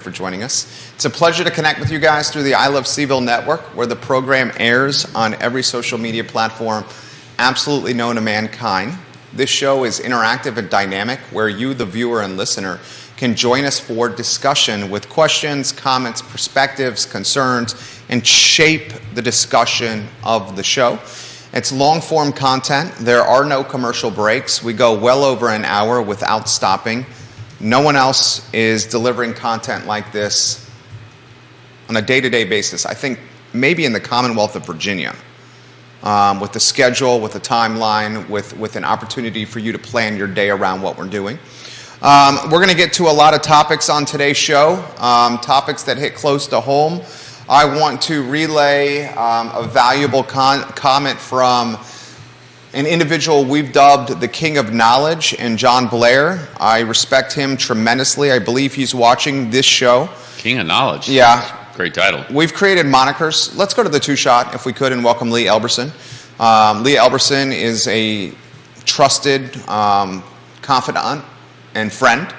for joining us. It's a pleasure to connect with you guys through the I Love CVille Network, where the program airs on every social media platform absolutely known to mankind. This show is interactive and dynamic, where you, the viewer and listener, can join us for discussion with questions, comments, perspectives, concerns, and shape the discussion of the show. It's long-form content. There are no commercial breaks. We go well over an hour without stopping. No one else is delivering content like this on a day-to-day basis. I think maybe in the Commonwealth of Virginia, with the schedule, with the timeline, with an opportunity for you to plan your day around what we're doing. We're going to get to a lot of topics on today's show, topics that hit close to home. I want to relay a valuable comment from an individual we've dubbed the King of Knowledge, and John Blair. I respect him tremendously. I believe he's watching this show. King of Knowledge. Yeah. Great title. We've created monikers. Let's go to the two-shot, if we could, and welcome Lee Elberson. Lee Elberson is a trusted confidant and friend,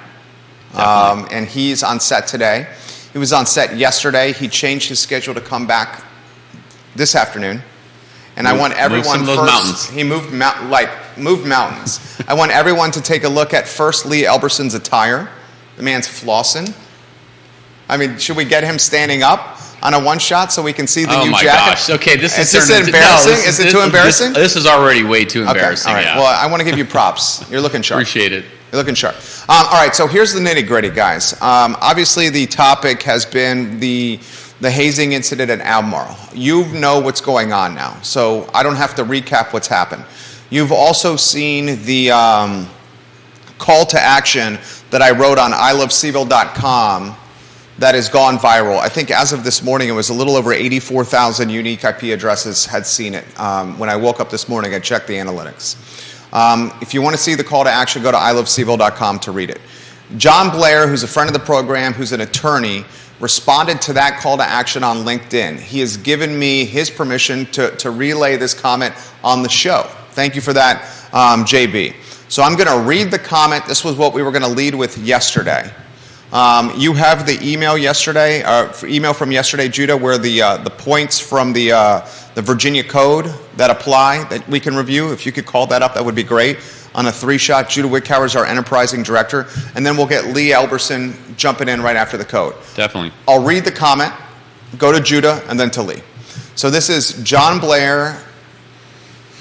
and he's on set today. He was on set yesterday. He changed his schedule to come back this afternoon. And I want everyone first. He moved mountains. I want everyone to take a look at first Lee Elberson's attire. The man's flossing. I mean, should we get him standing up on a one shot so we can see the new jacket? Oh my gosh! Okay, this is embarrassing. Is it too embarrassing? This is already way too embarrassing. Okay, all right. Yeah. Well, I want to give you props. You're looking sharp. Appreciate it. You're looking sharp. All right, so here's the nitty-gritty, guys. Obviously, the topic has been the hazing incident at Albemarle. You know what's going on now, so I don't have to recap what's happened. You've also seen the call to action that I wrote on ilovecville.com that has gone viral. I think as of this morning, it was a little over 84,000 unique IP addresses had seen it. When I woke up this morning, I checked the analytics. If you want to see the call to action, go to ilovecville.com to read it. John Blair, who's a friend of the program, who's an attorney, responded to that call to action on LinkedIn. He has given me his permission to relay this comment on the show. Thank you for that, JB. So I'm going to read the comment. This was what we were going to lead with yesterday. You have the email yesterday, email from yesterday, Judah, where the points from the Virginia Code that apply that we can review. If you could call that up, that would be great. On a three-shot, Judah Wickhauer is our enterprising director, and then we'll get Lee Elberson jumping in right after the code. Definitely. I'll read the comment, go to Judah, and then to Lee. So this is John Blair,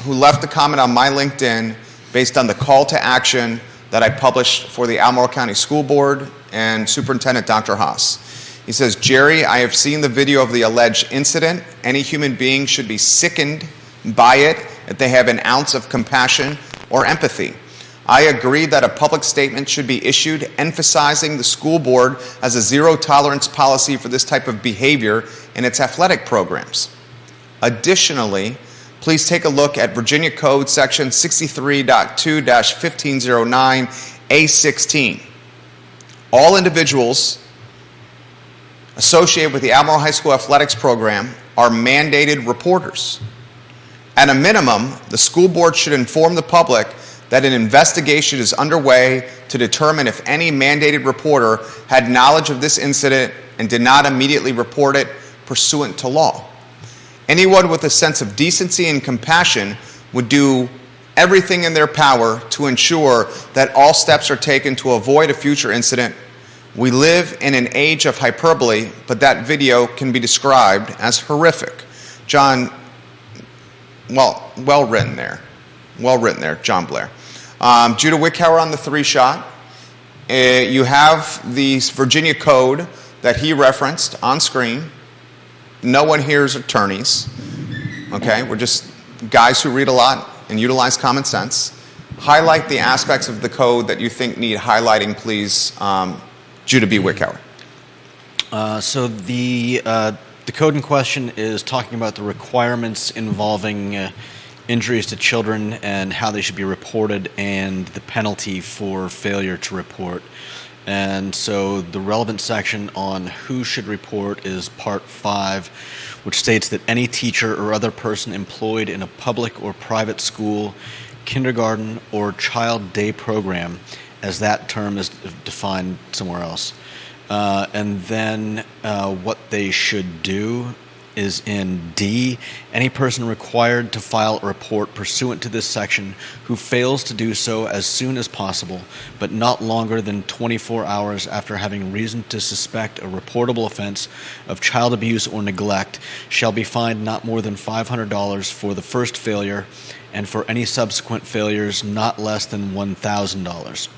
who left the comment on my LinkedIn based on the call to action that I published for the Albemarle County School Board and Superintendent Dr. Haas. He says, Jerry, I have seen the video of the alleged incident. Any human being should be sickened by it if they have an ounce of compassion or empathy. I agree that a public statement should be issued emphasizing the school board has a zero-tolerance policy for this type of behavior in its athletic programs. Additionally, please take a look at Virginia Code Section 63.2-1509A16. All individuals associated with the Albemarle High School athletics program are mandated reporters. At a minimum, the school board should inform the public that an investigation is underway to determine if any mandated reporter had knowledge of this incident and did not immediately report it pursuant to law. Anyone with a sense of decency and compassion would do everything in their power to ensure that all steps are taken to avoid a future incident. We live in an age of hyperbole, but that video can be described as horrific. John, well written there. Well written there, John Blair. Judah Wickhauer on the three-shot. You have the Virginia Code that he referenced on screen. No one here is attorneys. Okay, we're just guys who read a lot and utilize common sense. Highlight the aspects of the code that you think need highlighting, please, Judah B. Wickhauer. So the code in question is talking about the requirements involving injuries to children and how they should be reported and the penalty for failure to report. And so the relevant section on who should report is Part 5, which states that any teacher or other person employed in a public or private school, kindergarten, or child day program, as that term is defined somewhere else, And then what they should do is in D, any person required to file a report pursuant to this section who fails to do so as soon as possible, but not longer than 24 hours after having reason to suspect a reportable offense of child abuse or neglect, shall be fined not more than $500 for the first failure, and for any subsequent failures not less than $1,000.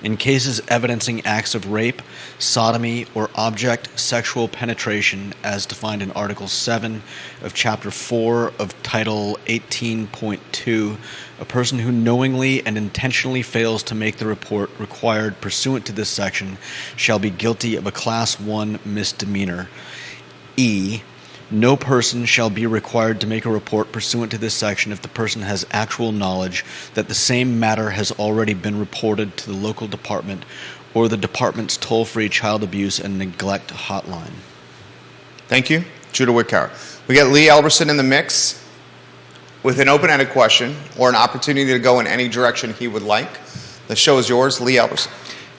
In cases evidencing acts of rape, sodomy, or object sexual penetration as defined in Article 7 of Chapter 4 of Title 18.2, a person who knowingly and intentionally fails to make the report required pursuant to this section shall be guilty of a Class 1 misdemeanor. E. No person shall be required to make a report pursuant to this section if the person has actual knowledge that the same matter has already been reported to the local department or the department's toll-free child abuse and neglect hotline. Thank you. Judah Wickower. We get Lee Elberson in the mix with an open-ended question or an opportunity to go in any direction he would like. The show is yours, Lee Elberson.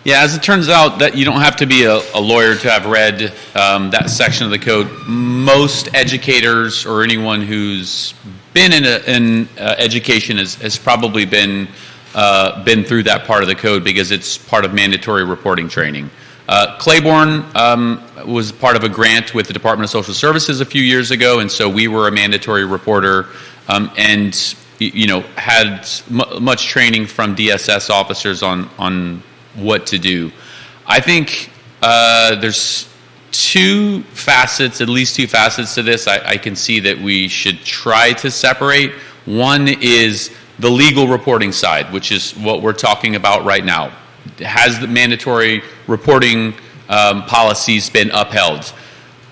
Yeah, as it turns out, that you don't have to be a lawyer to have read that section of the code. Most educators or anyone who's been in education has probably been through that part of the code because it's part of mandatory reporting training. Clayborne was part of a grant with the Department of Social Services a few years ago, and so we were a mandatory reporter and had much training from DSS officers on what to do. I think there's at least two facets to this. I can see that we should try to separate. One is the legal reporting side, which is what we're talking about right now. Has the mandatory reporting policies been upheld?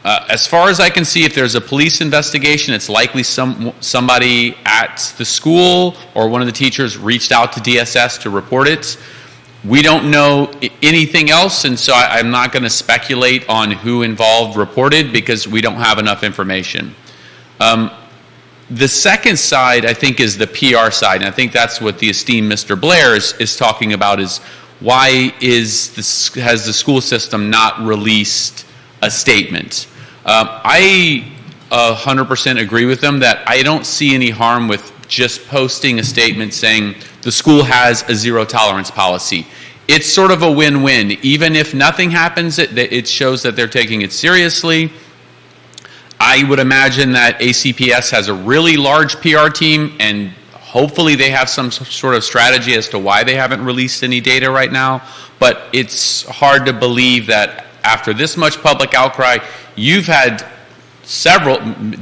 As far as I can see, if there's a police investigation, it's likely somebody at the school or one of the teachers reached out to DSS to report it. We don't know anything else, and so I'm not going to speculate on who involved reported because we don't have enough information. The second side, I think, is the PR side, and I think that's what the esteemed Mr. Blair is talking about, is why has the school system not released a statement? I 100% agree with them that I don't see any harm with just posting a statement saying the school has a zero tolerance policy. It's sort of a win-win. Even if nothing happens, it shows that they're taking it seriously. I would imagine that ACPS has a really large PR team, and hopefully they have some sort of strategy as to why they haven't released any data right now. But it's hard to believe that after this much public outcry, you've had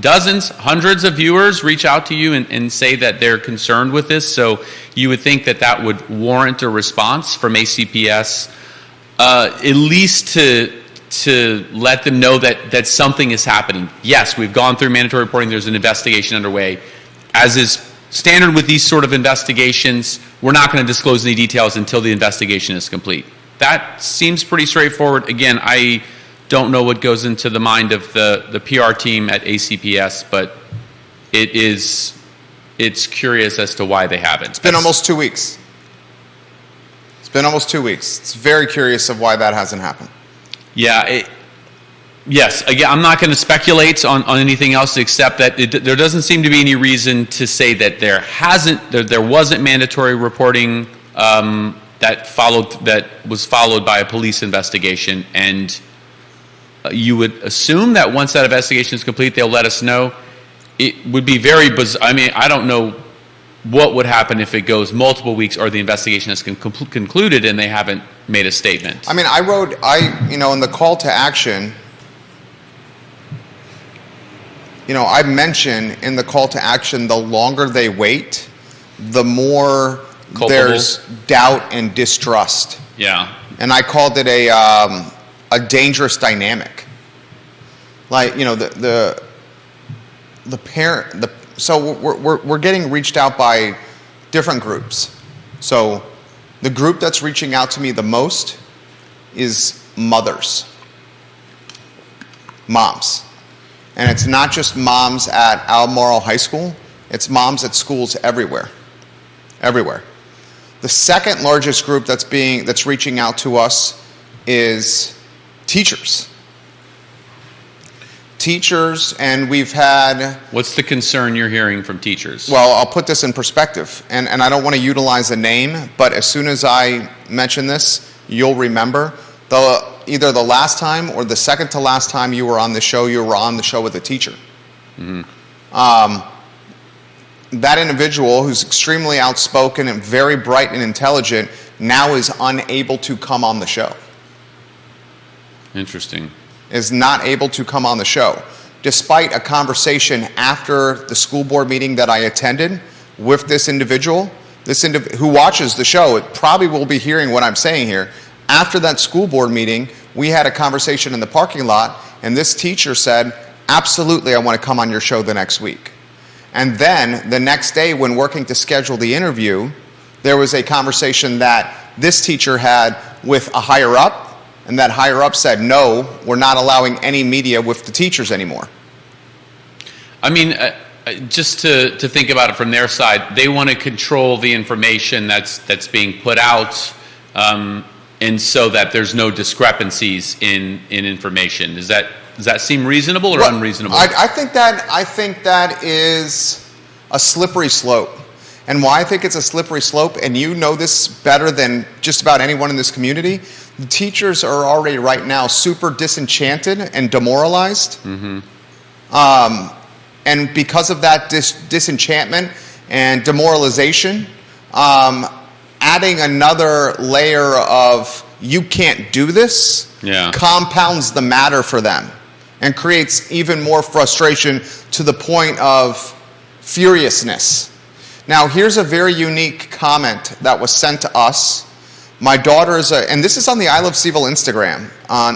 dozens, hundreds of viewers reach out to you and say that they're concerned with this. So you would think that would warrant a response from ACPS, at least to let them know that something is happening. Yes, we've gone through mandatory reporting. There's an investigation underway. As is standard with these sort of investigations, we're not going to disclose any details until the investigation is complete. That seems pretty straightforward. Again, I don't know what goes into the mind of the PR team at ACPS, but it's curious as to why they haven't. It's been almost 2 weeks. It's very curious of why that hasn't happened. Yeah. Yes. Again, I'm not going to speculate on anything else except that there doesn't seem to be any reason to say that there wasn't mandatory reporting that was followed by a police investigation, and you would assume that once that investigation is complete, they'll let us know. It would be very bizarre. I mean, I don't know what would happen if it goes multiple weeks or the investigation has concluded and they haven't made a statement. I mean, in the call to action, I mention in the call to action, the longer they wait, the more culpable. There's doubt and distrust. Yeah. And I called it a dangerous dynamic. Like, the parent, so we're getting reached out by different groups. So the group that's reaching out to me the most is mothers, moms. And it's not just moms at Albemarle High School, it's moms at schools everywhere. The second largest group that's reaching out to us is Teachers. Teachers, and we've had... What's the concern you're hearing from teachers? Well, I'll put this in perspective, and I don't want to utilize a name, but as soon as I mention this, you'll remember. Either the last time or the second to last time you were on the show with a teacher. Mm-hmm. That individual, who's extremely outspoken and very bright and intelligent, now is unable to come on the show. Interesting. Is not able to come on the show, despite a conversation after the school board meeting that I attended with this individual. Who watches the show, it probably will be hearing what I'm saying here. After that school board meeting, we had a conversation in the parking lot, and this teacher said, absolutely, I want to come on your show the next week. And then the next day, when working to schedule the interview, there was a conversation that this teacher had with a higher up, and that higher up said, no, we're not allowing any media with the teachers anymore. I mean, just to think about it from their side, they want to control the information that's being put out, and so that there's no discrepancies in information. Does that seem reasonable or unreasonable? I think that is a slippery slope. And why I think it's a slippery slope, and you know this better than just about anyone in this community, the teachers are already right now super disenchanted and demoralized. Mm-hmm. And because of that disenchantment and demoralization, adding another layer of you can't do this compounds the matter for them and creates even more frustration to the point of furiousness. Now, here's a very unique comment that was sent to us. My daughter and this is on the I Love CVille Instagram,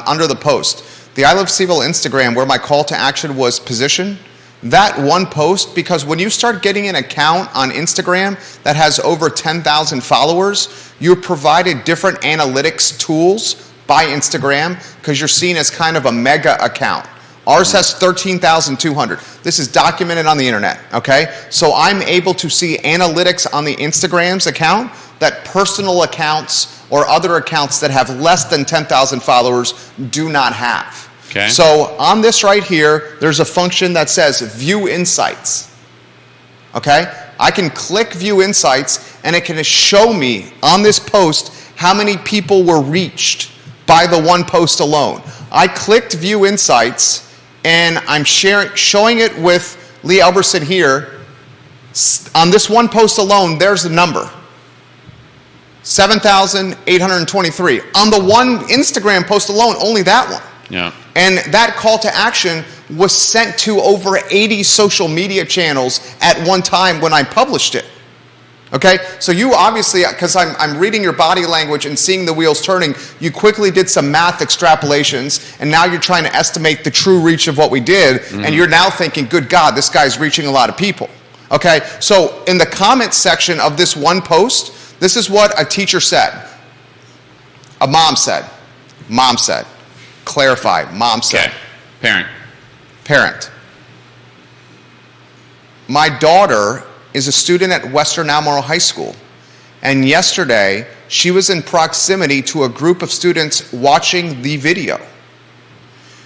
under the post. The I Love CVille Instagram, where my call to action was positioned, that one post, because when you start getting an account on Instagram that has over 10,000 followers, you're provided different analytics tools by Instagram because you're seen as kind of a mega account. Ours has 13,200. This is documented on the internet, okay? So I'm able to see analytics on the Instagram's account that personal accounts or other accounts that have less than 10,000 followers do not have. Okay. So on this right here, there's a function that says View Insights, okay? I can click View Insights, and it can show me on this post how many people were reached by the one post alone. I clicked View Insights, and I'm showing it with Lee Elberson here. On this one post alone, there's the number. 7,823. On the one Instagram post alone, only that one. Yeah. And that call to action was sent to over 80 social media channels at one time when I published it. Okay, so you obviously, because I'm reading your body language and seeing the wheels turning, you quickly did some math extrapolations, and now you're trying to estimate the true reach of what we did, and you're now thinking, good God, this guy's reaching a lot of people. Okay, so in the comments section of this one post, this is what a teacher said. A mom said. Mom said. Clarify. Mom said. Okay. Parent. My daughter is a student at Western Albemarle High School. And yesterday, she was in proximity to a group of students watching the video.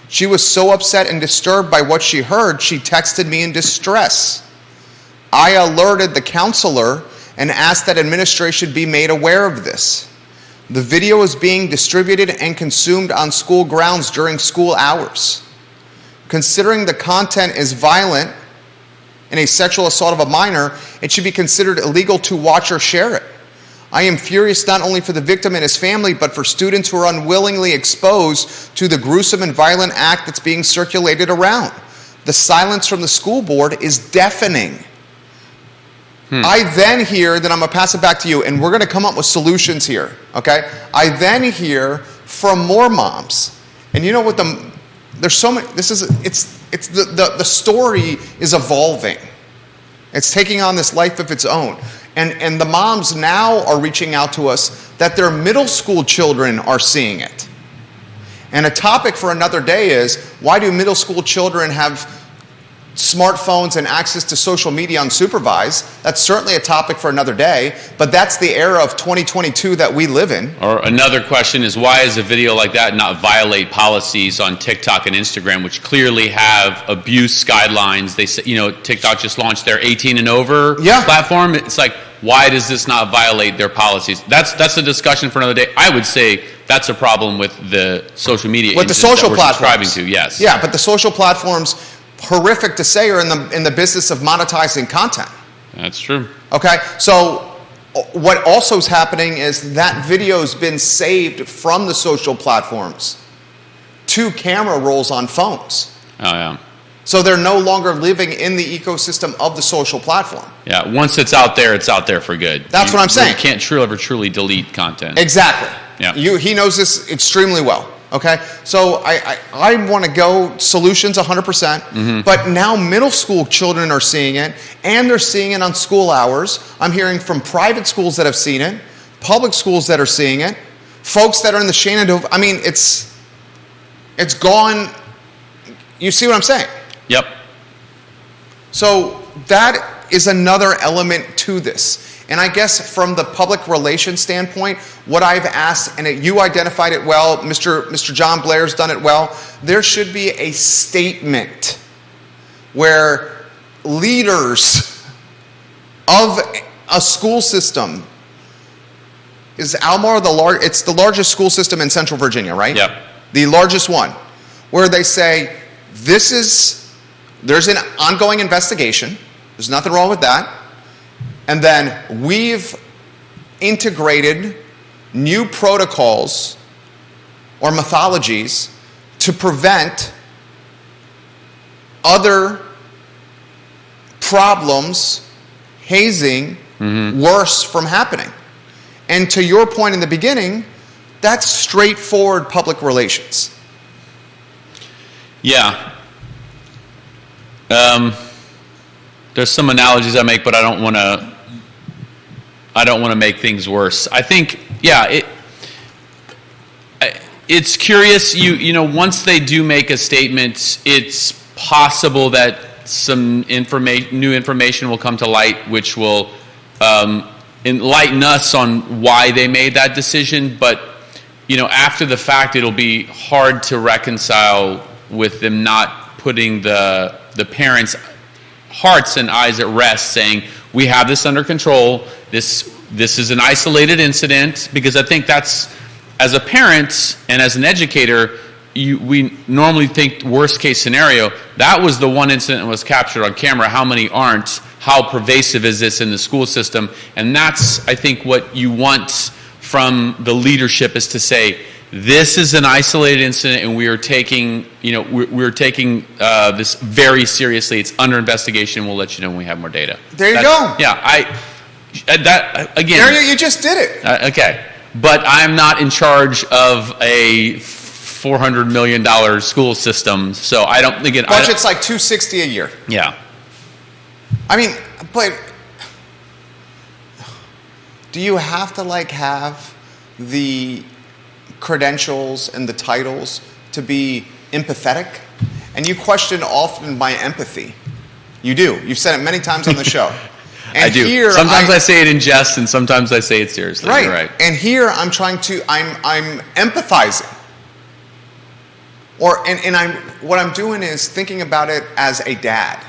She was so upset and disturbed by what she heard, she texted me in distress. I alerted the counselor and asked that administration be made aware of this. The video is being distributed and consumed on school grounds during school hours. Considering the content is violent and a sexual assault of a minor, it should be considered illegal to watch or share it. I am furious not only for the victim and his family, but for students who are unwillingly exposed to the gruesome and violent act that's being circulated around. The silence from the school board is deafening. I then hear, then I'm going to pass it back to you, and we're going to come up with solutions here, okay? I then hear from more moms. And you know what, there's so many, the story is evolving. It's taking on this life of its own. And the moms now are reaching out to us that their middle school children are seeing it. And a topic for another day is, why do middle school children have smartphones and access to social media unsupervised. That's certainly a topic for another day, but that's the era of 2022 that we live in. Or another question is, why is a video like that not violate policies on TikTok and Instagram, which clearly have abuse guidelines? They say, TikTok just launched their 18 and over platform. It's like, why does this not violate their policies? That's a discussion for another day. I would say that's a problem with the social media. With the social platforms. Subscribing to, yes. Yeah, but the social platforms, horrific to say, are in the business of monetizing content. That's true. Okay, so what also is happening is that video's been saved from the social platforms to camera rolls on phones. Oh, yeah. So they're no longer living in the ecosystem of the social platform. Yeah, once it's out there for good. That's what I'm saying. You can't ever truly delete content. Exactly. Yeah. He knows this extremely well. Okay, so I want to go solutions 100%, but now middle school children are seeing it, and they're seeing it on school hours. I'm hearing from private schools that have seen it, public schools that are seeing it, folks that are in the Shenandoah. I mean, it's gone. You see what I'm saying? Yep. So that is another element to this. And I guess from the public relations standpoint, what I've asked, and you identified it well, Mr. John Blair's done it well, there should be a statement where leaders of a school system, is Almar it's the largest school system in Central Virginia, right? Yep. The largest one, where they say, there's an ongoing investigation, there's nothing wrong with that, and then we've integrated new protocols or methodologies to prevent other problems, hazing, worse from happening. And to your point in the beginning, that's straightforward public relations. Yeah. There's some analogies I make, but I don't want to make things worse. I think, it's curious. Once they do make a statement, it's possible that some new information will come to light, which will enlighten us on why they made that decision. But after the fact, it'll be hard to reconcile with them not putting the parents' hearts and eyes at rest, saying, we have this under control, this is an isolated incident, because I think that's, as a parent and as an educator, we normally think worst case scenario. That was the one incident that was captured on camera. How many aren't? How pervasive is this in the school system? And that's, I think, what you want from the leadership, is to say, this is an isolated incident, and we are taking, we're taking this very seriously. It's under investigation. We'll let you know when we have more data. There you go. Yeah, again. There you just did it. Okay, but I'm not in charge of a $400 million school system, so I don't think budget's like $260 a year. Yeah. I mean, but do you have to have the credentials and the titles to be empathetic? And you question often my empathy. You do. You've said it many times on the show. And I do. Sometimes I say it in jest, and sometimes I say it seriously. Right. You're right. And here I'm empathizing. What I'm doing is thinking about it as a dad.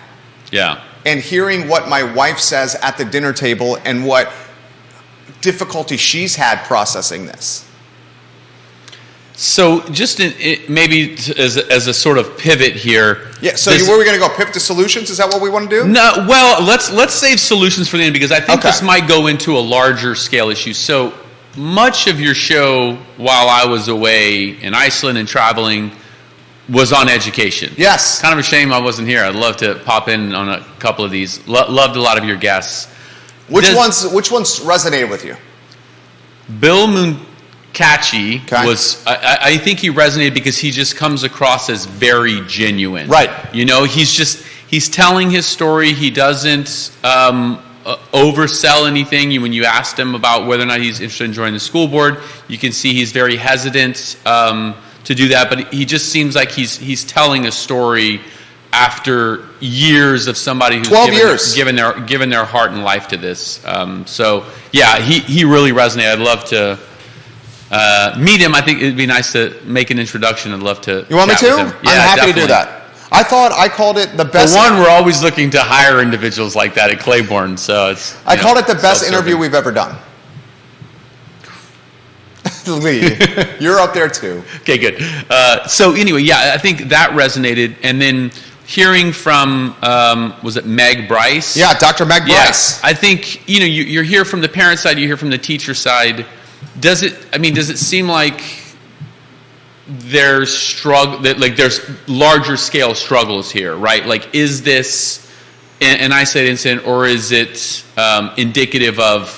Yeah. And hearing what my wife says at the dinner table and what difficulty she's had processing this. So just maybe as a sort of pivot here. Yeah, so where are we going to go? Pivot to solutions? Is that what we want to do? No, well, let's save solutions for the end, because I think this might go into a larger scale issue. So much of your show while I was away in Iceland and traveling was on education. Yes. Kind of a shame I wasn't here. I'd love to pop in on a couple of these. Loved a lot of your guests. Which ones resonated with you? Bill Mooncachi was, I think he resonated because he just comes across as very genuine. Right. He's telling his story. He doesn't oversell anything. When you asked him about whether or not he's interested in joining the school board, you can see he's very hesitant to do that, but he just seems like he's telling a story after years of somebody who's 12 years. given their heart and life to this. So yeah, he really resonated. I'd love to meet him. I think it'd be nice to make an introduction. I'd love to. You want me chat to? with him. Yeah, I'm happy definitely. to do that. I thought I called it the best. For one, we're always looking to hire individuals like that at Clayborne. So it's. I called it the best self-serving. interview we've ever done. Lee, you're up there too. Okay, good. So anyway, yeah, I think that resonated. And then hearing from, was it Meg Bryce? Yeah, Dr. Meg Bryce. Yeah, I think, you hear from the parent side, you hear from the teacher side. Does it seem like there's there's larger scale struggles here, right? Like, is this an isolated incident, or is it indicative of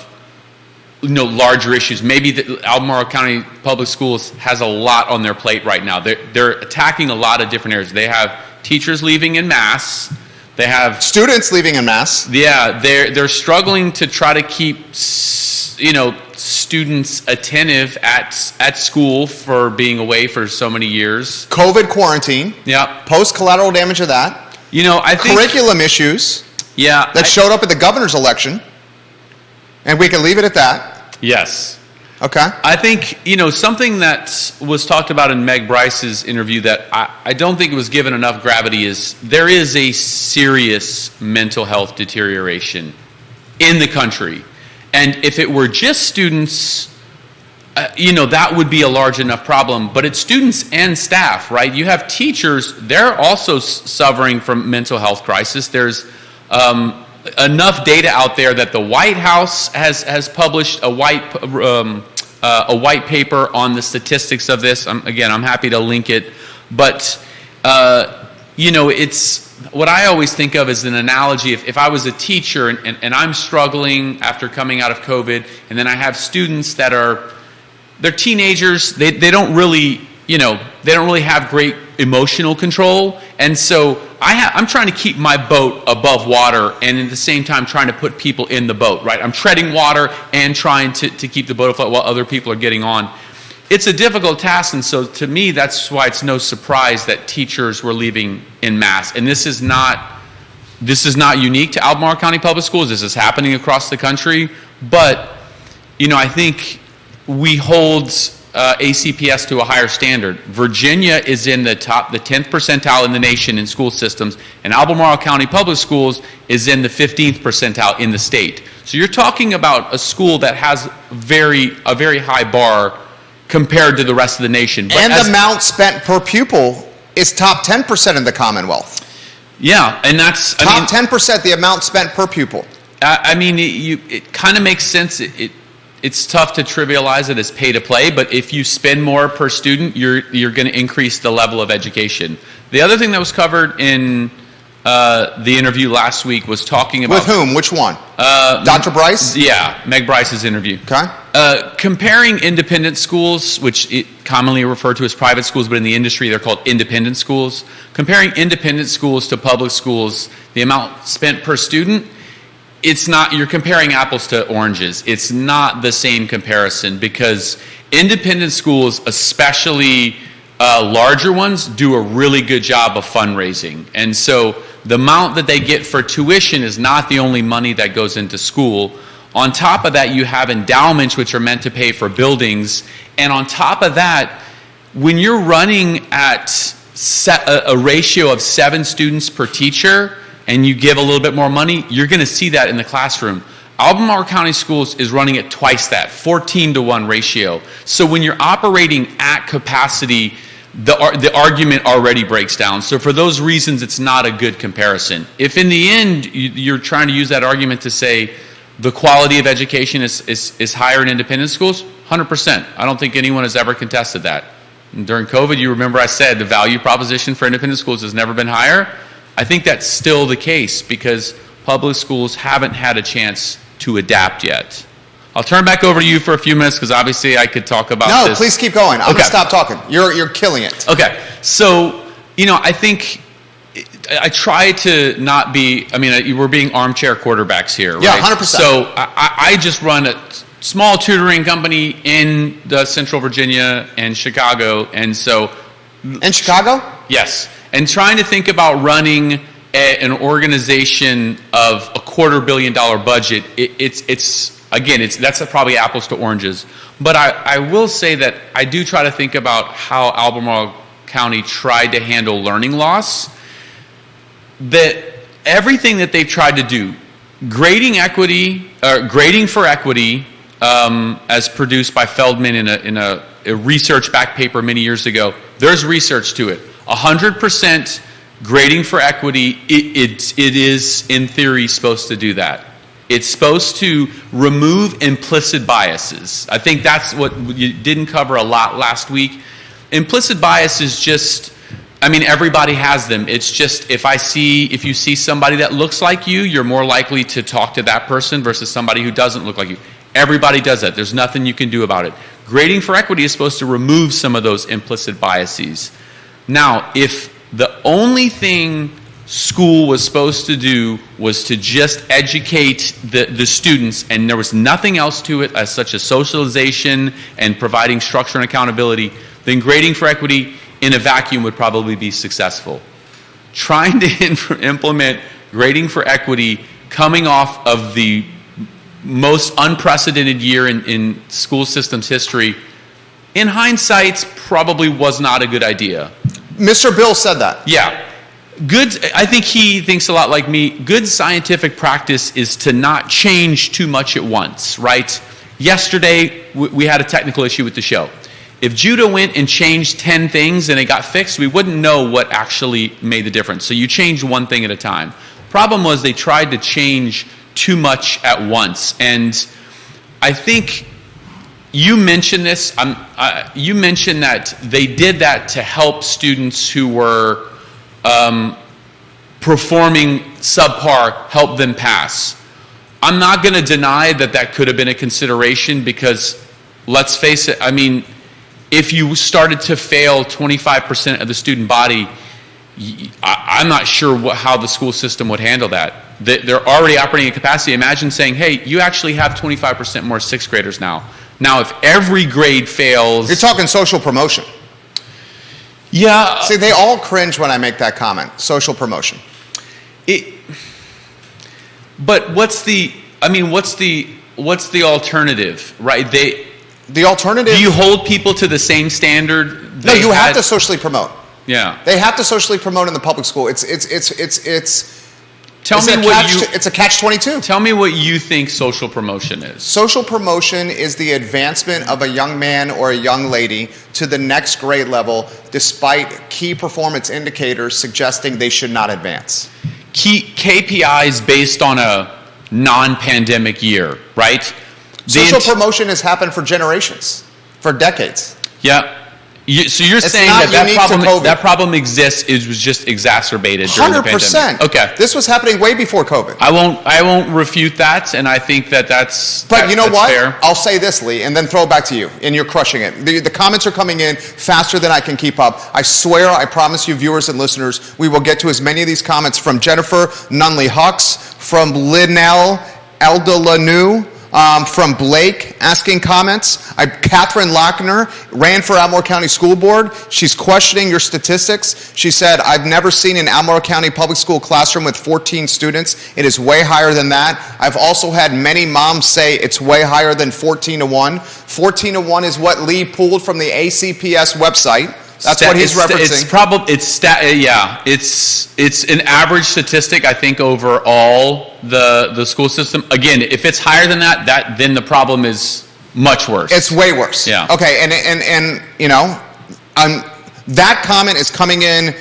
larger issues? Maybe the Albemarle County Public Schools has a lot on their plate right now. They're attacking a lot of different areas. They have teachers leaving en masse. They have students leaving en masse. Yeah, they're struggling to try to keep students attentive at school for being away for so many years. COVID quarantine. Yeah. Post collateral damage of that. I think curriculum issues. Yeah. That showed up at the governor's election. And we can leave it at that. Yes. Okay. I think, something that was talked about in Meg Bryce's interview that I don't think it was given enough gravity is there is a serious mental health deterioration in the country. And if it were just students, that would be a large enough problem. But it's students and staff, right? You have teachers, they're also suffering from mental health crisis. There's enough data out there that the White House has published a white paper on the statistics of this. I'm happy to link it. But, it's what I always think of as an analogy. If I was a teacher and I'm struggling after coming out of COVID, and then I have students that they're teenagers, they don't really have great emotional control. And so I'm trying to keep my boat above water, and at the same time trying to put people in the boat, right? I'm treading water and trying to keep the boat afloat while other people are getting on. It's a difficult task, and so to me, that's why it's no surprise that teachers were leaving en masse. And this is not unique to Albemarle County Public Schools. This is happening across the country. But, I think we hold ACPS to a higher standard. Virginia is in the 10th percentile in the nation in school systems, and Albemarle County Public Schools is in the 15th percentile in the state. So you're talking about a school that has a very high bar compared to the rest of the nation. But and the amount spent per pupil is top 10% in the Commonwealth. Yeah, and that's... Top 10% the amount spent per pupil. It kind of makes sense. It's tough to trivialize it as pay to play, but if you spend more per student, you're going to increase the level of education. The other thing that was covered in the interview last week was talking about... With whom? Which one? Dr. Bryce? Yeah, Meg Bryce's interview. Okay. Comparing independent schools, which it commonly referred to as private schools, but in the industry they're called independent schools. Comparing independent schools to public schools, the amount spent per student, it's not, you're comparing apples to oranges. It's not the same comparison, because independent schools, especially larger ones, do a really good job of fundraising. And so the amount that they get for tuition is not the only money that goes into school. On top of that, you have endowments, which are meant to pay for buildings. And on top of that, when you're running at a ratio of 7 students per teacher, and you give a little bit more money, you're going to see that in the classroom. Albemarle County Schools is running at twice that, 14-to-1 ratio. So when you're operating at capacity, the argument already breaks down. So for those reasons, it's not a good comparison. If in the end you're trying to use that argument to say the quality of education is higher in independent schools, 100%. I don't think anyone has ever contested that. And during COVID, you remember I said the value proposition for independent schools has never been higher. I think that's still the case because public schools haven't had a chance to adapt yet. I'll turn back over to you for a few minutes because obviously I could talk about this. No, please keep going. I'm going to stop talking. You're killing it. Okay. So, I think I try to not be, we're being armchair quarterbacks here, right? Yeah, 100%. So I just run a small tutoring company in the Central Virginia and Chicago. And so... In Chicago? Yes. And trying to think about running an organization of a $250 million budget, that's probably apples to oranges. But I will say that I do try to think about how Albemarle County tried to handle learning loss. That everything that they've tried to do, grading for equity, as produced by Feldman in a research-backed paper many years ago, there's research to it. 100% grading for equity, it is in theory supposed to do that. It's supposed to remove implicit biases. I think that's what you didn't cover a lot last week. Implicit bias is just, everybody has them. It's just if you see somebody that looks like you, you're more likely to talk to that person versus somebody who doesn't look like you. Everybody does that. There's nothing you can do about it. Grading for equity is supposed to remove some of those implicit biases. Now, if the only thing school was supposed to do was to just educate the students, and there was nothing else to it as such as socialization and providing structure and accountability, then grading for equity in a vacuum would probably be successful. Trying to implement grading for equity coming off of the most unprecedented year in school systems history, in hindsight, probably was not a good idea. Mr. Bill said that. Yeah. I think he thinks a lot like me. Good scientific practice is to not change too much at once, right? Yesterday, we had a technical issue with the show. If Judah went and changed 10 things and it got fixed, we wouldn't know what actually made the difference. So you change one thing at a time. Problem was they tried to change too much at once. And I think you mentioned this. You mentioned that they did that to help students who were performing subpar, help them pass. I'm not going to deny that could have been a consideration because, let's face it, if you started to fail 25% of the student body, I'm not sure how the school system would handle that. They're already operating at capacity. Imagine saying, hey, you actually have 25% more sixth graders now. Now, if every grade fails... You're talking social promotion. Yeah. See, they all cringe when I make that comment. Social promotion. But what's the alternative, right? The alternative... Do you hold people to the same standard? No, you have to socially promote. Yeah. They have to socially promote in the public school. It's a catch-22. Tell me what you think social promotion is. Social promotion is the advancement of a young man or a young lady to the next grade level despite key performance indicators suggesting they should not advance. Key KPIs based on a non-pandemic year, right? Social promotion has happened for generations, for decades. Yeah. So you're saying that problem exists, it was just exacerbated during the pandemic. 100%. Okay. This was happening way before COVID. I won't refute that, and I think that's But you know what? Fair. I'll say this, Lee, and then throw it back to you, and you're crushing it. The comments are coming in faster than I can keep up. I swear, I promise you, viewers and listeners, we will get to as many of these comments from Jennifer Nunley Hucks, from Linnell Eldalanu, from Blake asking comments. Catherine Lochner ran for Albemarle County School Board. She's questioning your statistics. She said, I've never seen an Albemarle County public school classroom with 14 students. It is way higher than that. I've also had many moms say it's way higher than 14-1. 14-1 is what Lee pulled from the ACPS website. That's what he's referencing. It's an average statistic, I think, over all the school system. Again, if it's higher than that, then the problem is much worse. It's way worse. Yeah. Okay, and that comment is coming in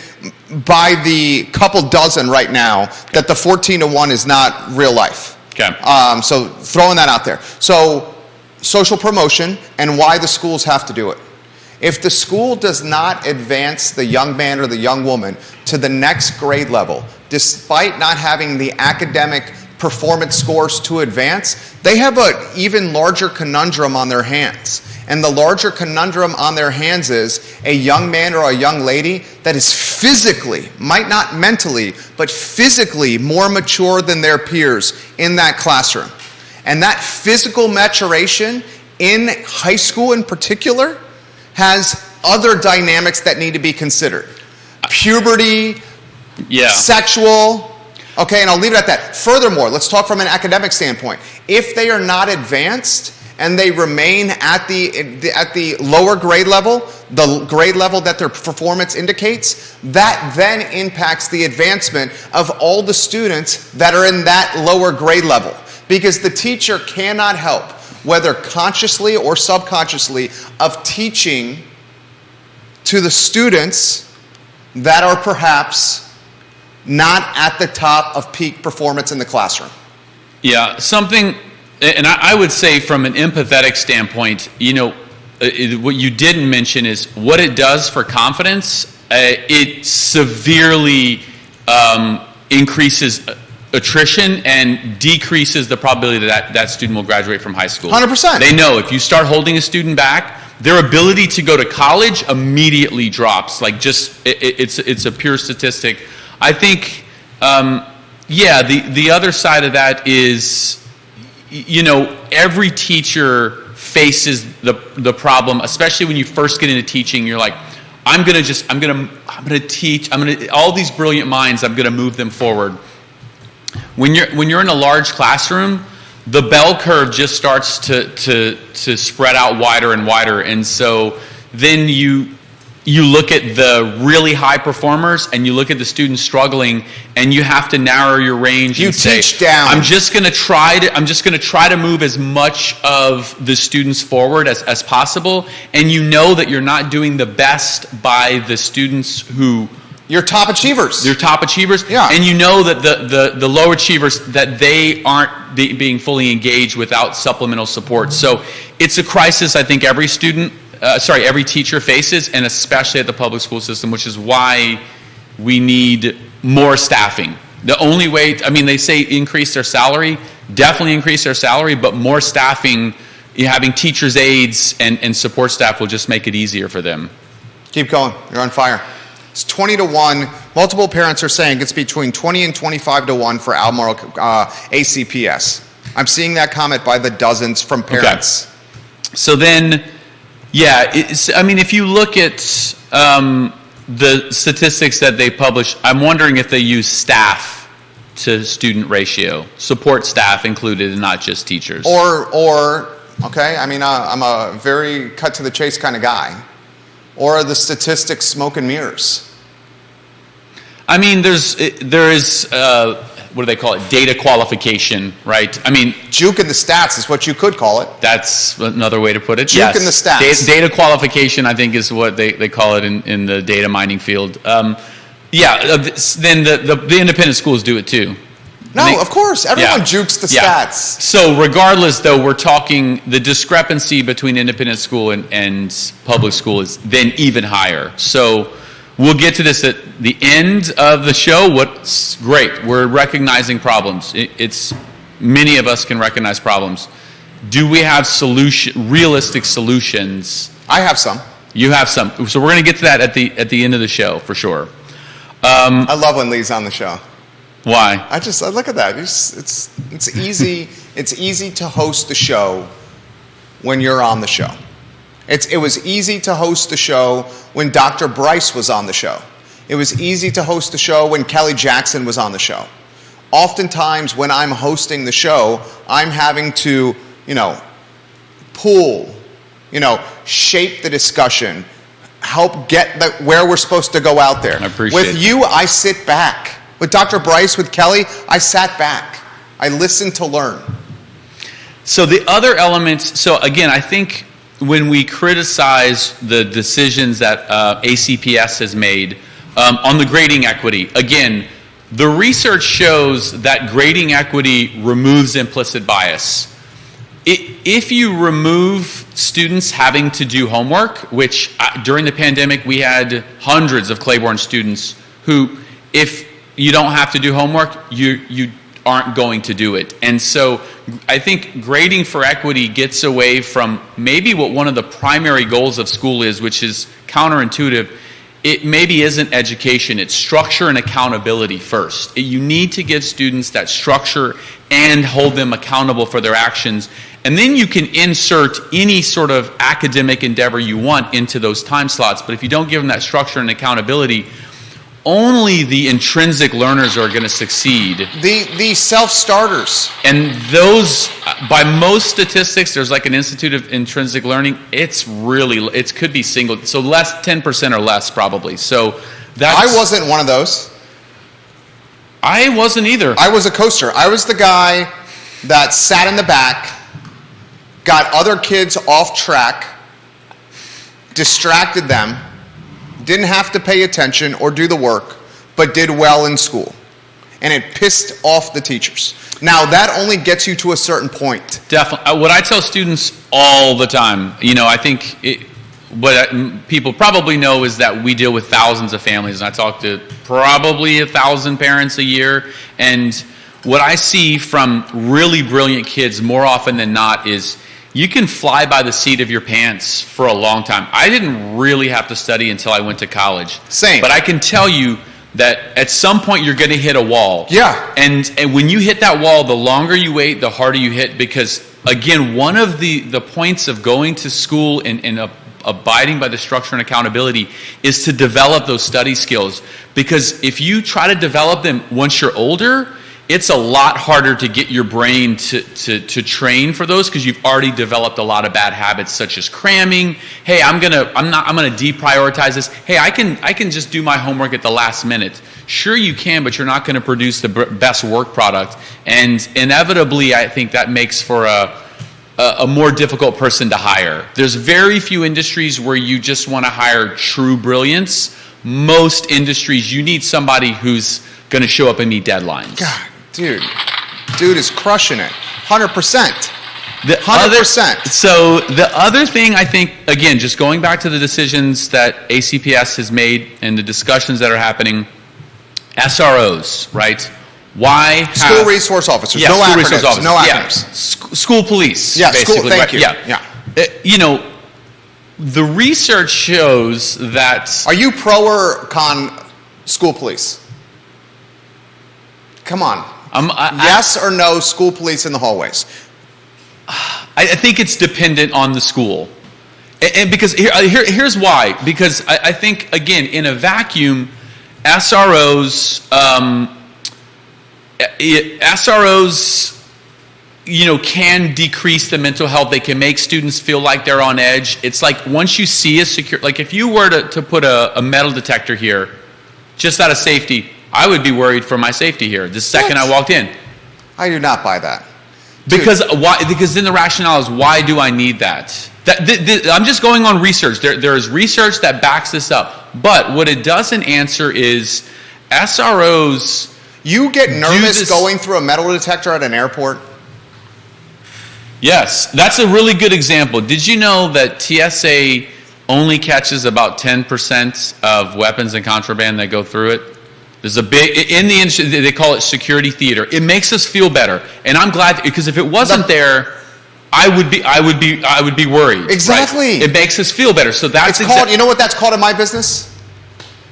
by the couple dozen right now that the 14-1 is not real life. Okay. So throwing that out there. So social promotion and why the schools have to do it. If the school does not advance the young man or the young woman to the next grade level, despite not having the academic performance scores to advance, they have an even larger conundrum on their hands. And the larger conundrum on their hands is a young man or a young lady that is physically, might not mentally, but physically more mature than their peers in that classroom. And that physical maturation in high school in particular has other dynamics that need to be considered. puberty, sexual. Okay, and I'll leave it at that. Furthermore, let's talk from an academic standpoint. If they are not advanced and they remain at the lower grade level, the grade level that their performance indicates, that then impacts the advancement of all the students that are in that lower grade level. Because the teacher cannot help, whether consciously or subconsciously, of teaching to the students that are perhaps not at the top of peak performance in the classroom. Yeah, something, and I would say from an empathetic standpoint, what you didn't mention is what it does for confidence. It severely increases attrition and decreases the probability that student will graduate from high school. 100%. They know if you start holding a student back, their ability to go to college immediately drops. Like it's a pure statistic. I think, the other side of that is, every teacher faces the problem, especially when you first get into teaching. You're like, I'm gonna teach. All these brilliant minds. I'm gonna move them forward. When you're in a large classroom, the bell curve just starts to spread out wider and wider, and so then you look at the really high performers and you look at the students struggling, and you have to narrow your range. You teach down. I'm just going to try to move as much of the students forward as possible, and you know that you're not doing the best by the students who. Your top achievers. Yeah. And you know that the low achievers, that they aren't being fully engaged without supplemental support. So it's a crisis I think every teacher faces, and especially at the public school system, which is why we need more staffing. The only way, they say increase their salary, definitely increase their salary, but more staffing, having teachers' aides and support staff will just make it easier for them. Keep going. You're on fire. It's 20-1. Multiple parents are saying it's between 20 and 25-1 for Albemarle ACPS. I'm seeing that comment by the dozens from parents. Okay. So then, if you look at the statistics that they publish, I'm wondering if they use staff to student ratio, support staff included, and not just teachers. Okay, I'm a very cut to the chase kind of guy. Or are the statistics smoke and mirrors? There is what do they call it? Data qualification, right? Juke in the stats is what you could call it. That's another way to put it. Juke in the stats. Data qualification, I think, is what they call it in the data mining field. Then the independent schools do it too. No, of course. Everyone jukes the stats. So regardless, though, we're talking the discrepancy between independent school and public school is then even higher. So we'll get to this at the end of the show. What's great, we're recognizing problems. It's many of us can recognize problems. Do we have realistic solutions? I have some. You have some. So we're going to get to that at the end of the show for sure. I love when Lee's on the show. Why? I look at that. It's easy. It's easy to host the show when you're on the show. It was easy to host the show when Dr. Bryce was on the show. It was easy to host the show when Kelly Jackson was on the show. Oftentimes when I'm hosting the show, I'm having to, shape the discussion, help get where we're supposed to go out there. I appreciate With you, I sit back. With Dr. Bryce, with Kelly, I sat back. I listened to learn. So the other elements, again, I think when we criticize the decisions that ACPS has made on the grading equity, again, the research shows that grading equity removes implicit bias. If you remove students having to do homework, which during the pandemic we had hundreds of Clayborne students who, if you don't have to do homework, you aren't going to do it. And so I think grading for equity gets away from maybe what one of the primary goals of school is, which is counterintuitive. It maybe isn't education, it's structure and accountability first. You need to give students that structure and hold them accountable for their actions. And then you can insert any sort of academic endeavor you want into those time slots. But if you don't give them that structure and accountability, only the intrinsic learners are going to succeed. The self-starters. And those, by most statistics, there's like an Institute of Intrinsic Learning. It could be single, so 10% or less probably. So I wasn't one of those. I wasn't either. I was a coaster. I was the guy that sat in the back, got other kids off track, distracted them, didn't have to pay attention or do the work, but did well in school. And it pissed off the teachers. Now, that only gets you to a certain point. Definitely. What I tell students all the time, I think what people probably know is that we deal with thousands of families, and I talk to probably 1,000 parents a year. And what I see from really brilliant kids more often than not is you can fly by the seat of your pants for a long time. I didn't really have to study until I went to college. Same. But I can tell you that at some point you're going to hit a wall. Yeah. And when you hit that wall, the longer you wait, the harder you hit. Because, again, one of the points of going to school and abiding by the structure and accountability is to develop those study skills. Because if you try to develop them once you're older, it's a lot harder to get your brain to train for those because you've already developed a lot of bad habits such as cramming. Hey, I'm gonna deprioritize this. Hey, I can just do my homework at the last minute. Sure you can, but you're not going to produce the best work product. And inevitably, I think that makes for a more difficult person to hire. There's very few industries where you just want to hire true brilliance. Most industries, you need somebody who's going to show up and meet deadlines. God, dude is crushing it. 100%. 100%. So the other thing I think, again, just going back to the decisions that ACPS has made and the discussions that are happening, SROs, right? Why school resource officers? Yeah, no school acronyms. resource officers. No Yeah. acronyms. School police. Yeah, basically. school. Thank you. Yeah. The research shows that. Are you pro or con school police? Come on. Yes or no school police in the hallways? I think it's dependent on the school. And because here's why. Because I think, again, in a vacuum, SROs, can decrease the mental health. They can make students feel like they're on edge. It's like once you see if you were to put a metal detector here, just out of safety, I would be worried for my safety here the second I walked in. I do not buy that. Because why? Because then the rationale is, why do I need that? I'm just going on research. There is research that backs this up. But what it doesn't answer is SROs. You get nervous going through a metal detector at an airport? Yes, that's a really good example. Did you know that TSA only catches about 10% of weapons and contraband that go through it? There's a big, in the industry, they call it security theater. It makes us feel better. And I'm glad, because if it wasn't there, I would be worried. Exactly. Right? It makes us feel better. So that's you know what that's called in my business?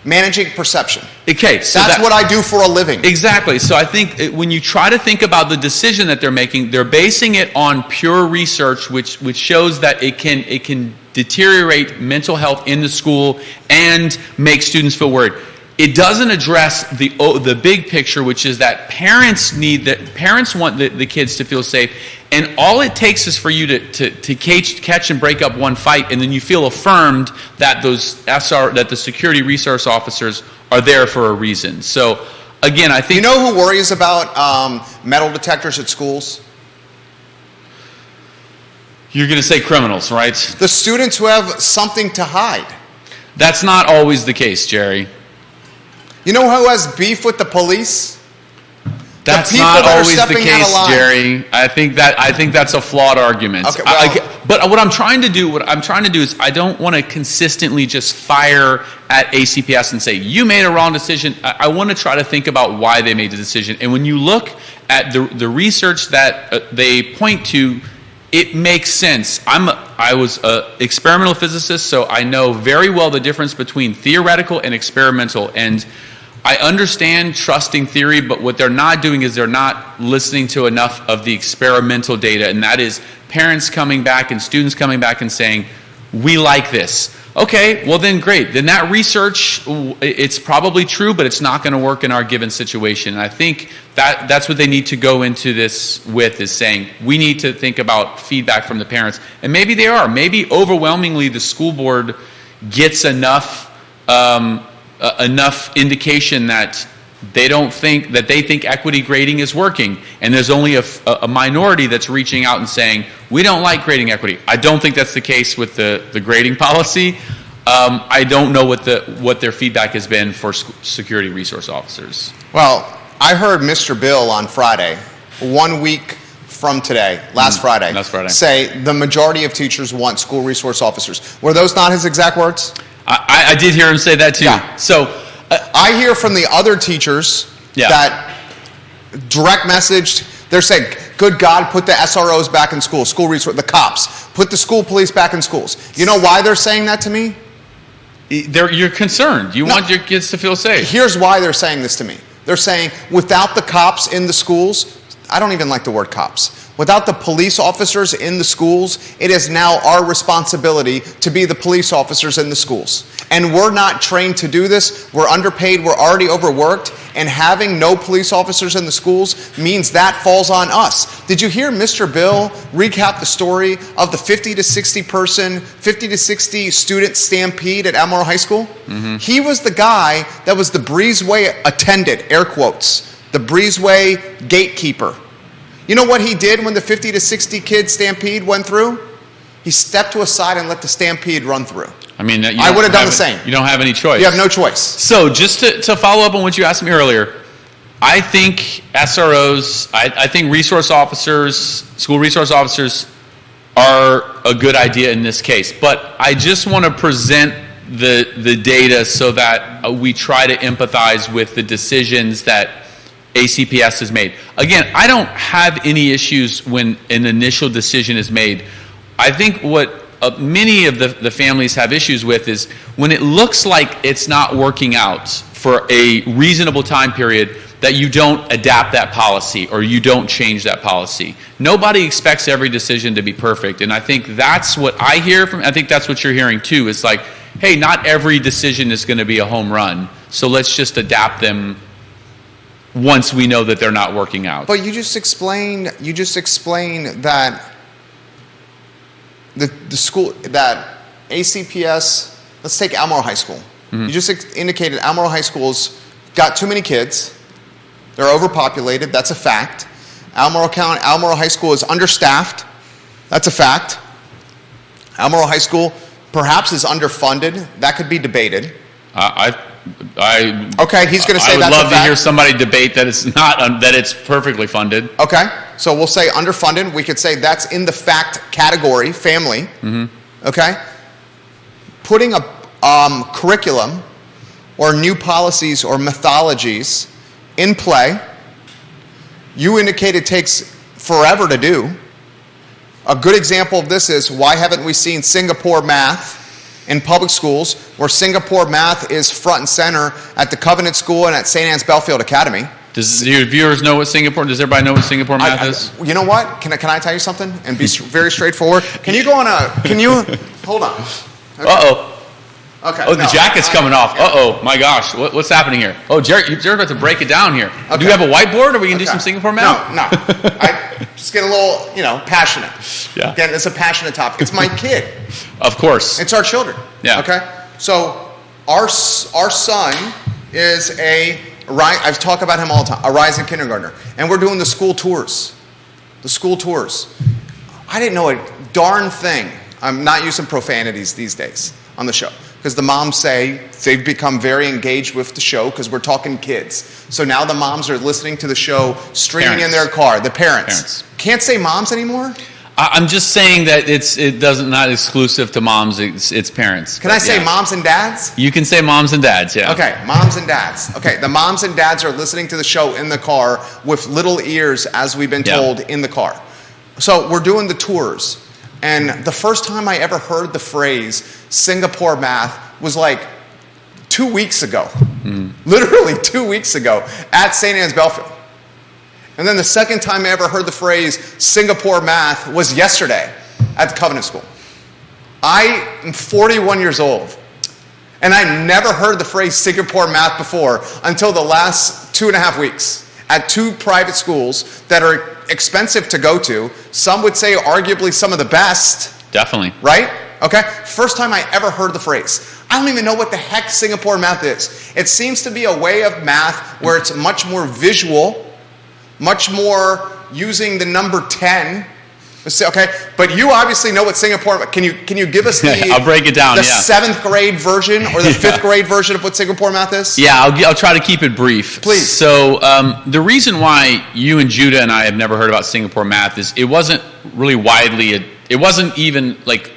Managing perception. Okay, so that's what I do for a living. Exactly. So I think when you try to think about the decision that they're making, they're basing it on pure research, which shows that it can deteriorate mental health in the school and make students feel worried. It doesn't address the big picture, which is that parents want the kids to feel safe, and all it takes is for you to catch and break up one fight, and then you feel affirmed that that the security resource officers are there for a reason. So, again, I think you know who worries about metal detectors at schools? You're going to say criminals, right? The students who have something to hide. That's not always the case, Jerry. You know who has beef with the police? That's not always the case, Jerry. I think that's a flawed argument. Okay, well, but what I'm trying to do is I don't want to consistently just fire at ACPS and say, you made a wrong decision. I want to try to think about why they made the decision. And when you look at the research that they point to, it makes sense. I was an experimental physicist, so I know very well the difference between theoretical and experimental. And I understand trusting theory, but what they're not doing is they're not listening to enough of the experimental data, and that is parents coming back and students coming back and saying, we like this. Okay, well then great. Then that research, it's probably true, but it's not going to work in our given situation. And I think that's what they need to go into this with, is saying we need to think about feedback from the parents. And maybe they are. Maybe overwhelmingly the school board gets enough indication that they think equity grading is working, and there's only a minority that's reaching out and saying we don't like grading equity. I don't think that's the case with the grading policy. I don't know what their feedback has been for security resource officers. Well, I heard Mr. Bill on Friday, 1 week from today, last Friday, say the majority of teachers want school resource officers. Were those not his exact words? I did hear him say that too. Yeah. So I hear from the other teachers that direct messaged, they're saying, good God, put the SROs back in school, the cops, put the school police back in schools. You know why they're saying that to me? You're concerned. You want your kids to feel safe. Here's why they're saying this to me. They're saying, without the cops in the schools, I don't even like the word cops. Without the police officers in the schools, it is now our responsibility to be the police officers in the schools. And we're not trained to do this. We're underpaid. We're already overworked. And having no police officers in the schools means that falls on us. Did you hear Mr. Bill recap the story of the 50 to 60 student stampede at Albemarle High School? Mm-hmm. He was the guy that was the breezeway attendant, air quotes, the breezeway gatekeeper. You know what he did when the 50 to 60 kid stampede went through? He stepped to a side and let the stampede run through. I mean, I would have done the same. You don't have any choice. You have no choice. So just to follow up on what you asked me earlier, I think SROs, I think resource officers, school resource officers are a good idea in this case. But I just want to present the data so that we try to empathize with the decisions that ACPS has made. Again, I don't have any issues when an initial decision is made. I think what many of the families have issues with is when it looks like it's not working out for a reasonable time period, that you don't adapt that policy or you don't change that policy. Nobody expects every decision to be perfect, and I think that's what I hear from, I think that's what you're hearing too. It's like, hey, not every decision is going to be a home run, so let's just adapt them once we know that they're not working out. But you just explained that the school, that ACPS, let's take Albemarle High School. Mm-hmm. You just indicated Albemarle High School's got too many kids. They're overpopulated. That's a fact. Albemarle High School is understaffed. That's a fact. Albemarle High School perhaps is underfunded. That could be debated. Okay, he's going to say that's a fact. I would love to hear somebody debate that it's not, that it's perfectly funded. Okay, so we'll say underfunded. We could say that's in the fact category, family. Mm-hmm. Okay? Putting a curriculum or new policies or methodologies in play, you indicate it takes forever to do. A good example of this is, why haven't we seen Singapore math in public schools, where Singapore math is front and center at the Covenant School and at St. Anne's Belfield Academy? Does your viewers know what Singapore, does everybody know what Singapore math is? You know what? Can I tell you something and be very straightforward? Can you hold on. Okay. Uh-oh. Okay. Oh, the jacket's coming off. Yeah. Uh-oh, my gosh. What's happening here? Oh, Jared's about to break it down here. Okay. Do you have a whiteboard, or we can do some Singapore math? No. I just get a little, passionate. Yeah. Again, it's a passionate topic. It's my kid. Of course. It's our children. Yeah. Okay? So our son is I've talked about him all the time, a rising kindergartner. And we're doing the school tours. I didn't know a darn thing. I'm not using profanities these days on the show, because the moms say they've become very engaged with the show because we're talking kids. So now the moms are listening to the show, streaming in their car. The parents. Can't say moms anymore? I'm just saying that it doesn't, not exclusive to moms, it's parents. Can I say moms and dads? You can say moms and dads, yeah. Okay, moms and dads. Okay, the moms and dads are listening to the show in the car with little ears, as we've been told, in the car. So we're doing the tours. And the first time I ever heard the phrase Singapore math was like 2 weeks ago. Literally 2 weeks ago at St. Anne's Belfield. And then the second time I ever heard the phrase Singapore math was yesterday at the Covenant School. I am 41 years old, and I never heard the phrase Singapore math before until the last 2.5 weeks at 2 private schools that are expensive to go to. Some would say arguably some of the best. Definitely. Right? Okay? First time I ever heard the phrase. I don't even know what the heck Singapore math is. It seems to be a way of math where it's much more visual, much more using the number 10. Okay, but you obviously know what Singapore. Can you give us the? I'll break it down. The 7th grade version or the 5th grade version of what Singapore math is? Yeah, I'll try to keep it brief. Please. So the reason why you and Judah and I have never heard about Singapore math is it wasn't really widely. It wasn't even like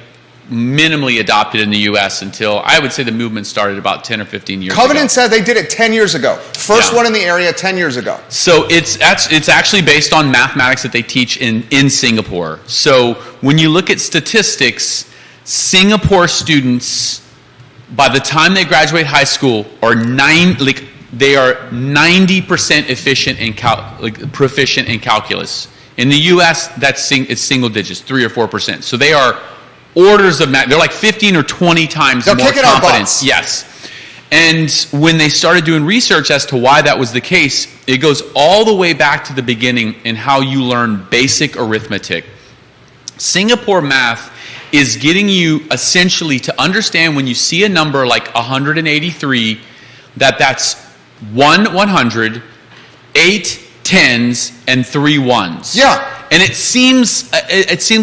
minimally adopted in the U.S. until I would say the movement started about 10 or 15 years ago. Covenant said they did it 10 years ago. First one in the area 10 years ago. So it's actually based on mathematics that they teach in Singapore. So when you look at statistics, Singapore students, by the time they graduate high school, they are 90% proficient in calculus. In the U.S., it's single digits, 3 or 4%. So they are orders of math. They're like 15 or 20 times more confident. Yes. And when they started doing research as to why that was the case, it goes all the way back to the beginning in how you learn basic arithmetic. Singapore math is getting you essentially to understand when you see a number like 183, that's 1 100, 8 10s, and 3 1s. Yeah. And it seems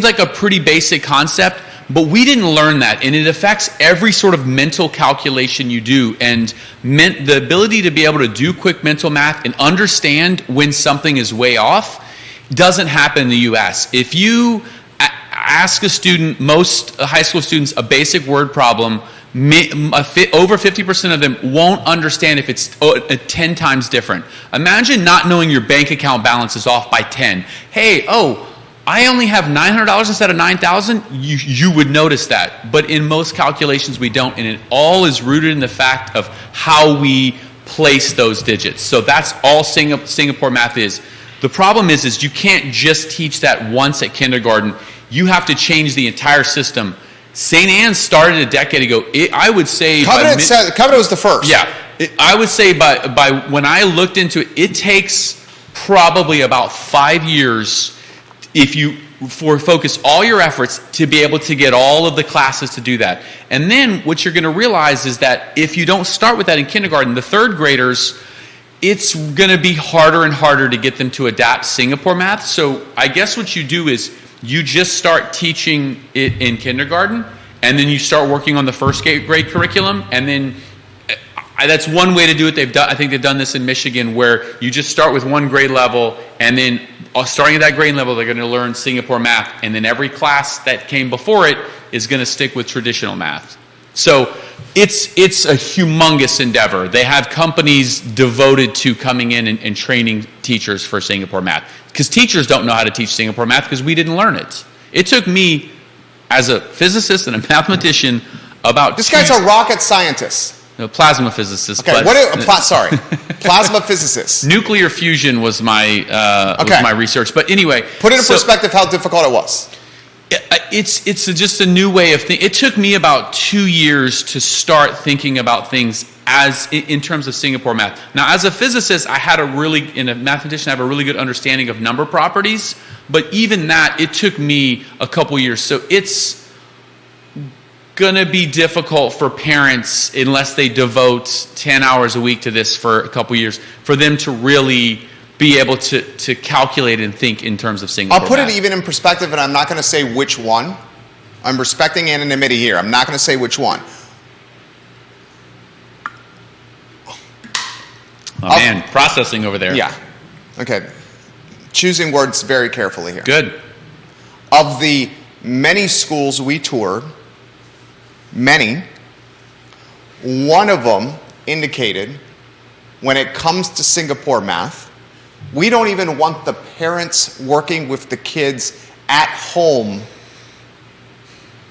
like a pretty basic concept, but we didn't learn that, and it affects every sort of mental calculation you do, and the ability to be able to do quick mental math and understand when something is way off doesn't happen in the U.S. If you ask a student, most high school students, a basic word problem, over 50% of them won't understand if it's 10 times different. Imagine not knowing your bank account balance is off by 10. Hey, I only have $900 instead of $9,000. You would notice that. But in most calculations, we don't. And it all is rooted in the fact of how we place those digits. So that's all Singapore math is. The problem is you can't just teach that once at kindergarten. You have to change the entire system. St. Anne's started a decade ago. I would say Covenant was the first. Yeah, I would say by when I looked into it, it takes probably about 5 years if you focus all your efforts to be able to get all of the classes to do that. And then what you're going to realize is that if you don't start with that in kindergarten, the 3rd graders, it's going to be harder and harder to get them to adapt Singapore math. So I guess what you do is you just start teaching it in kindergarten, and then you start working on the 1st grade curriculum, and then that's one way to do it. I think they've done this in Michigan, where you just start with 1 grade level, and then starting at that grade level, they're going to learn Singapore math, and then every class that came before it is going to stick with traditional math. So it's a humongous endeavor. They have companies devoted to coming in and training teachers for Singapore math, because teachers don't know how to teach Singapore math because we didn't learn it. It took me, as a physicist and a mathematician, about this guy's a rocket scientist. No, plasma physicist. Okay, plasma physicist. Nuclear fusion was my research. But anyway, put it in perspective how difficult it was. It's just a new way of thinking. It took me about 2 years to start thinking about things in terms of Singapore math. Now, as a physicist, and a mathematician, I have a really good understanding of number properties. But even that, it took me a couple years. So it's going to be difficult for parents, unless they devote 10 hours a week to this for a couple years, for them to really be able to calculate and think in terms of Singapore I'll put math. it even in perspective, and I'm not going to say which one. I'm respecting anonymity here. I'm not going to say which one. Man, processing over there. Yeah. Okay. Choosing words very carefully here. Good. Of the many schools we toured, one of them indicated when it comes to Singapore math, we don't even want the parents working with the kids at home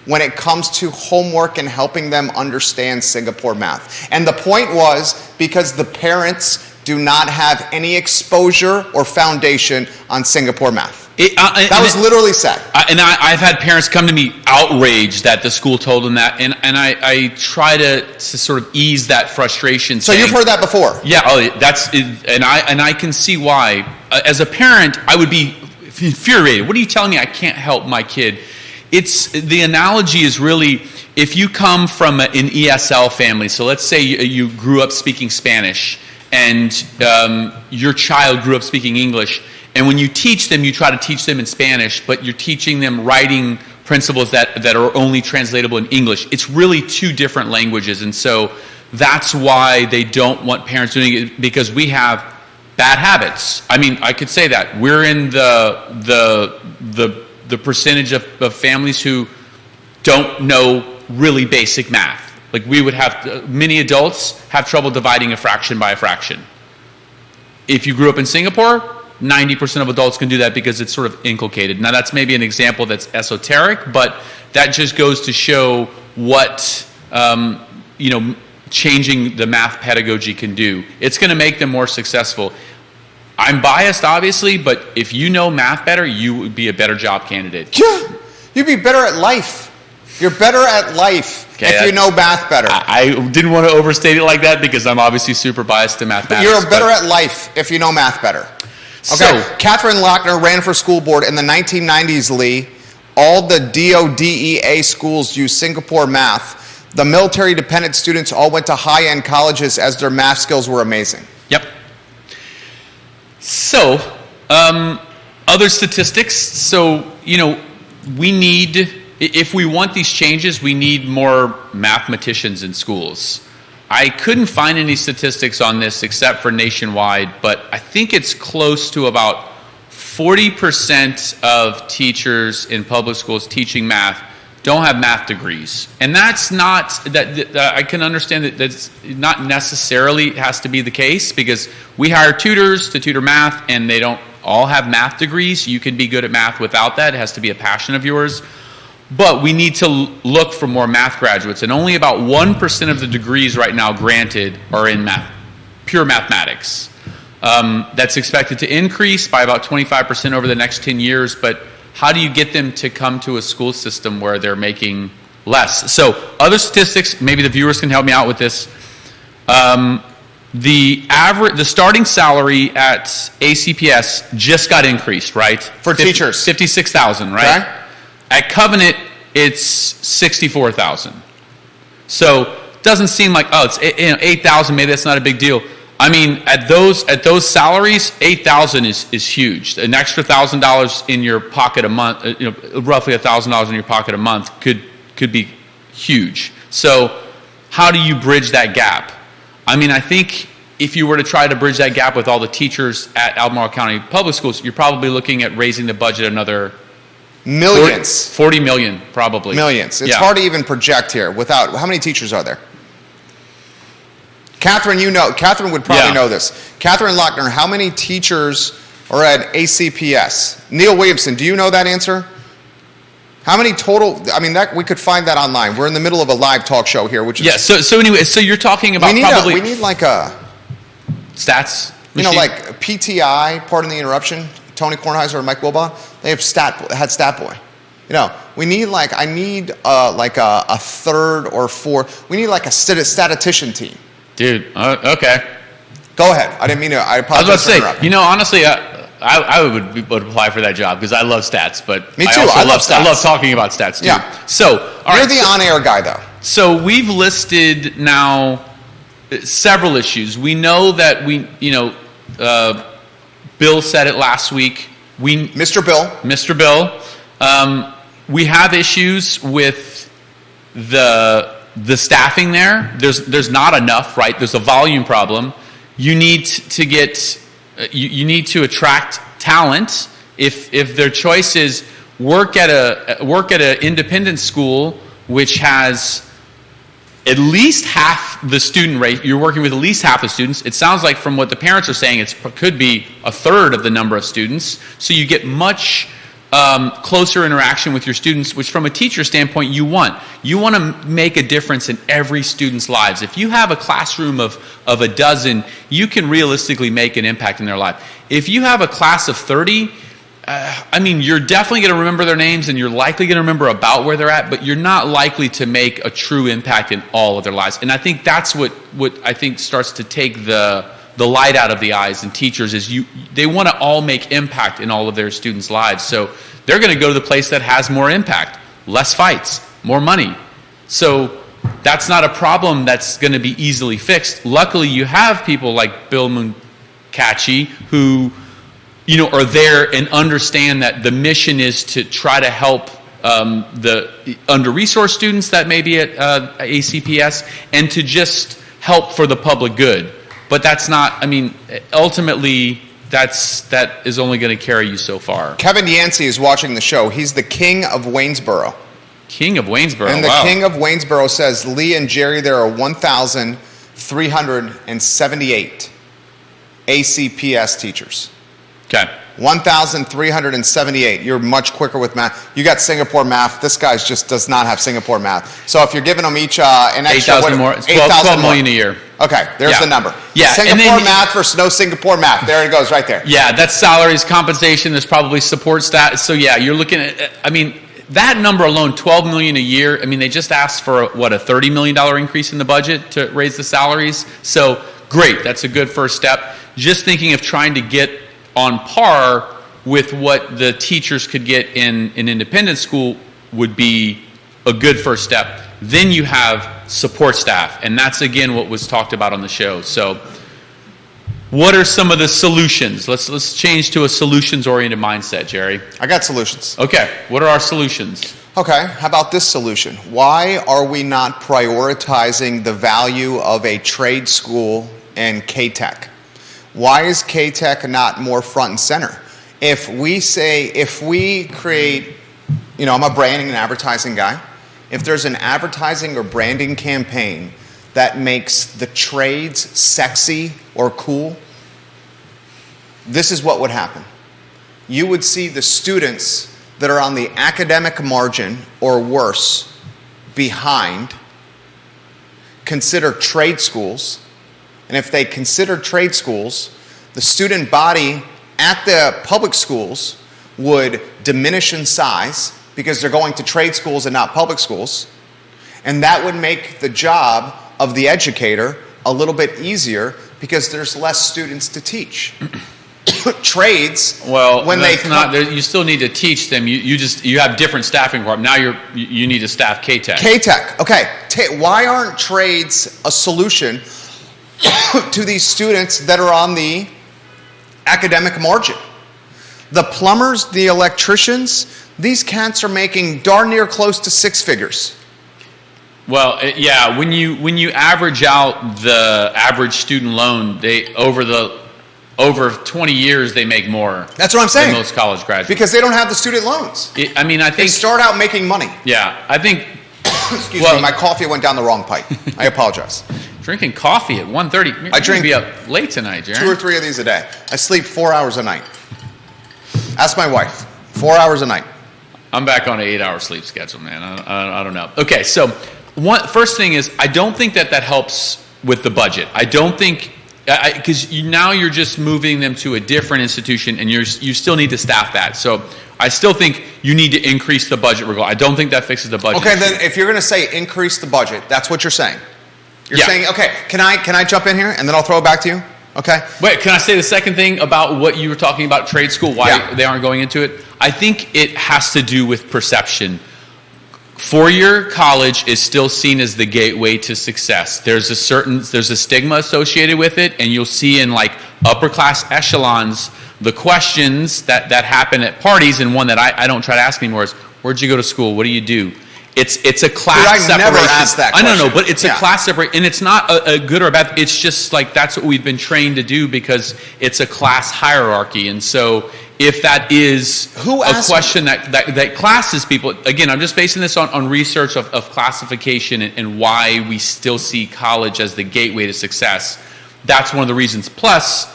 when it comes to homework and helping them understand Singapore math. And the point was because the parents do not have any exposure or foundation on Singapore math. That was literally said. I've had parents come to me outraged that the school told them that, and I try to sort of ease that frustration. So you've heard that before? Yeah, and I can see why. As a parent, I would be infuriated. What are you telling me I can't help my kid? The analogy is really, if you come from an ESL family, so let's say you grew up speaking Spanish, and your child grew up speaking English, and when you teach them, you try to teach them in Spanish, but you're teaching them writing principles that are only translatable in English. It's really two different languages, and so that's why they don't want parents doing it, because we have bad habits. I mean, I could say that. We're in the percentage of families who don't know really basic math. Like we would have, many adults have trouble dividing a fraction by a fraction. If you grew up in Singapore, 90% of adults can do that because it's sort of inculcated. Now that's maybe an example that's esoteric, but that just goes to show what, changing the math pedagogy can do. It's going to make them more successful. I'm biased, obviously, but if you know math better, you would be a better job candidate. Yeah, you'd be better at life. You're better at life if you know math better. I didn't want to overstate it like that because I'm obviously super biased to mathematics. You're better at life if you know math better. Okay, so, Catherine Lochner ran for school board in the 1990s, Lee. All the DODEA schools use Singapore math. The military-dependent students all went to high-end colleges as their math skills were amazing. Yep. So, other statistics. So, we need, if we want these changes, we need more mathematicians in schools. I couldn't find any statistics on this except for nationwide, but I think it's close to about 40% of teachers in public schools teaching math don't have math degrees. And that's not, that I can understand that that's not necessarily has to be the case, because we hire tutors to tutor math and they don't all have math degrees. You can be good at math without that. It has to be a passion of yours. But we need to look for more math graduates, and only about 1% of the degrees right now granted are in math, pure mathematics. That's expected to increase by about 25% over the next 10 years, but how do you get them to come to a school system where they're making less? So other statistics, maybe the viewers can help me out with this. The starting salary at ACPS just got increased, right? For teachers. 56,000, right? Okay. At Covenant, it's 64,000. So it doesn't seem like, it's 8,000, maybe that's not a big deal. I mean, at those salaries, 8,000 is huge. An extra $1,000 in your pocket a month, roughly $1,000 in your pocket a month could be huge. So how do you bridge that gap? I mean, I think if you were to try to bridge that gap with all the teachers at Albemarle County Public Schools, you're probably looking at raising the budget another millions. 40 million, probably. Millions. It's hard to even project here without, how many teachers are there? Catherine, Catherine would probably know this. Catherine Lochner, how many teachers are at ACPS? Neil Williamson, do you know that answer? How many total? I mean, we could find that online. We're in the middle of a live talk show here, which is... So anyway, so you're talking about we need like a... Stats machine? Like PTI, pardon the interruption, Tony Kornheiser and Mike Wilbon, they have StatBoy. We need I need a third or fourth. We need like a statistician team. Dude, okay. Go ahead. I didn't mean to. I apologize. I was about to say, honestly, I would apply for that job because I love stats, but me too. I love stats. I love talking about stats too. Yeah. So you're the on-air guy, though. So we've listed now several issues. We know that Bill said it last week. Mr. Bill. We have issues with the staffing there. There's not enough, right? There's a volume problem. You need to get you need to attract talent. If their choice is work at a independent school which has at least half the student rate, you're working with at least half the students. It sounds like from what the parents are saying, it could be a third of the number of students. So you get much closer interaction with your students, which from a teacher standpoint you want. You want to make a difference in every student's lives. If you have a classroom of a dozen, you can realistically make an impact in their life. If you have a class of 30, I mean, you're definitely going to remember their names, and you're likely going to remember about where they're at, but you're not likely to make a true impact in all of their lives. And I think that's what I think starts to take the light out of the eyes in teachers is they want to all make impact in all of their students' lives. So they're going to go to the place that has more impact, less fights, more money. So that's not a problem that's going to be easily fixed. Luckily, you have people like Bill Munkachi who are there and understand that the mission is to try to help the under-resourced students that may be at ACPS and to just help for the public good. But that's not, I mean, ultimately, that is only going to carry you so far. Kevin Yancey is watching the show. He's the king of Waynesboro. King of Waynesboro, And the wow. king of Waynesboro says, Lee and Jerry, there are 1,378 ACPS teachers. Okay. 1,378. You're much quicker with math. You got Singapore math. This guy just does not have Singapore math. So if you're giving them each an extra... 8,000 more. It's 12 million a year. Okay, there's the number. Yeah. Singapore math versus no Singapore math. There it goes right there. Yeah, that's salaries, compensation. There's probably support staff. So yeah, you're looking at, I mean, that number alone, 12 million a year. I mean, they just asked for a $30 million increase in the budget to raise the salaries. So great, that's a good first step. Just thinking of trying to get on par with what the teachers could get in an independent school would be a good first step. Then you have support staff, and that's again what was talked about on the show. So what are some of the solutions? Let's change to a solutions-oriented mindset, Jerry. I got solutions. Okay, what are our solutions? Okay, how about this solution? Why are we not prioritizing the value of a trade school and K-Tech? Why is K-Tech not more front and center? If we create, I'm a branding and advertising guy. If there's an advertising or branding campaign that makes the trades sexy or cool, this is what would happen. You would see the students that are on the academic margin or worse, behind, consider trade schools. And if they consider trade schools, the student body at the public schools would diminish in size because they're going to trade schools and not public schools. And that would make the job of the educator a little bit easier because there's less students to teach. Trades, well, when you still need to teach them. You have different staffing requirements. Now you need to staff K-Tech. K-Tech, okay. Why aren't trades a solution to these students that are on the academic margin? The plumbers, the electricians, these cats are making darn near close to six figures. Well, yeah, when you average out the average student loan, over 20 years they make more. That's what I'm saying. Than most college graduates. Because they don't have the student loans. I think they start out making money. Yeah, I think. Excuse me, my coffee went down the wrong pipe. I apologize. Drinking coffee at 1:30. I drink. Be up late tonight, Jerry. 2 or 3 of these a day. I sleep 4 hours a night. Ask my wife. 4 hours a night. I'm back on an 8-hour sleep schedule, man. I don't know. Okay, so first thing is, I don't think that helps with the budget. I don't think, because now you're just moving them to a different institution, and you still need to staff that. So I still think you need to increase the budget. I don't think that fixes the budget. Okay, then if you're going to say increase the budget, that's what you're saying. You're saying, okay, can I jump in here, and then I'll throw it back to you? Okay. Wait, can I say the second thing about what you were talking about, trade school, why they aren't going into it? I think it has to do with perception. Four-year college is still seen as the gateway to success. There's a stigma associated with it, and you'll see in like upper class echelons the questions that happen at parties, and one that I don't try to ask anymore is, where'd you go to school? What do you do? It's a class separation. I never asked that question. I don't know, but it's a class separation, and it's not a good or bad. It's just like that's what we've been trained to do because it's a class hierarchy. And so if that is a question that classes people, again, I'm just basing this on research of classification and why we still see college as the gateway to success. That's one of the reasons. Plus,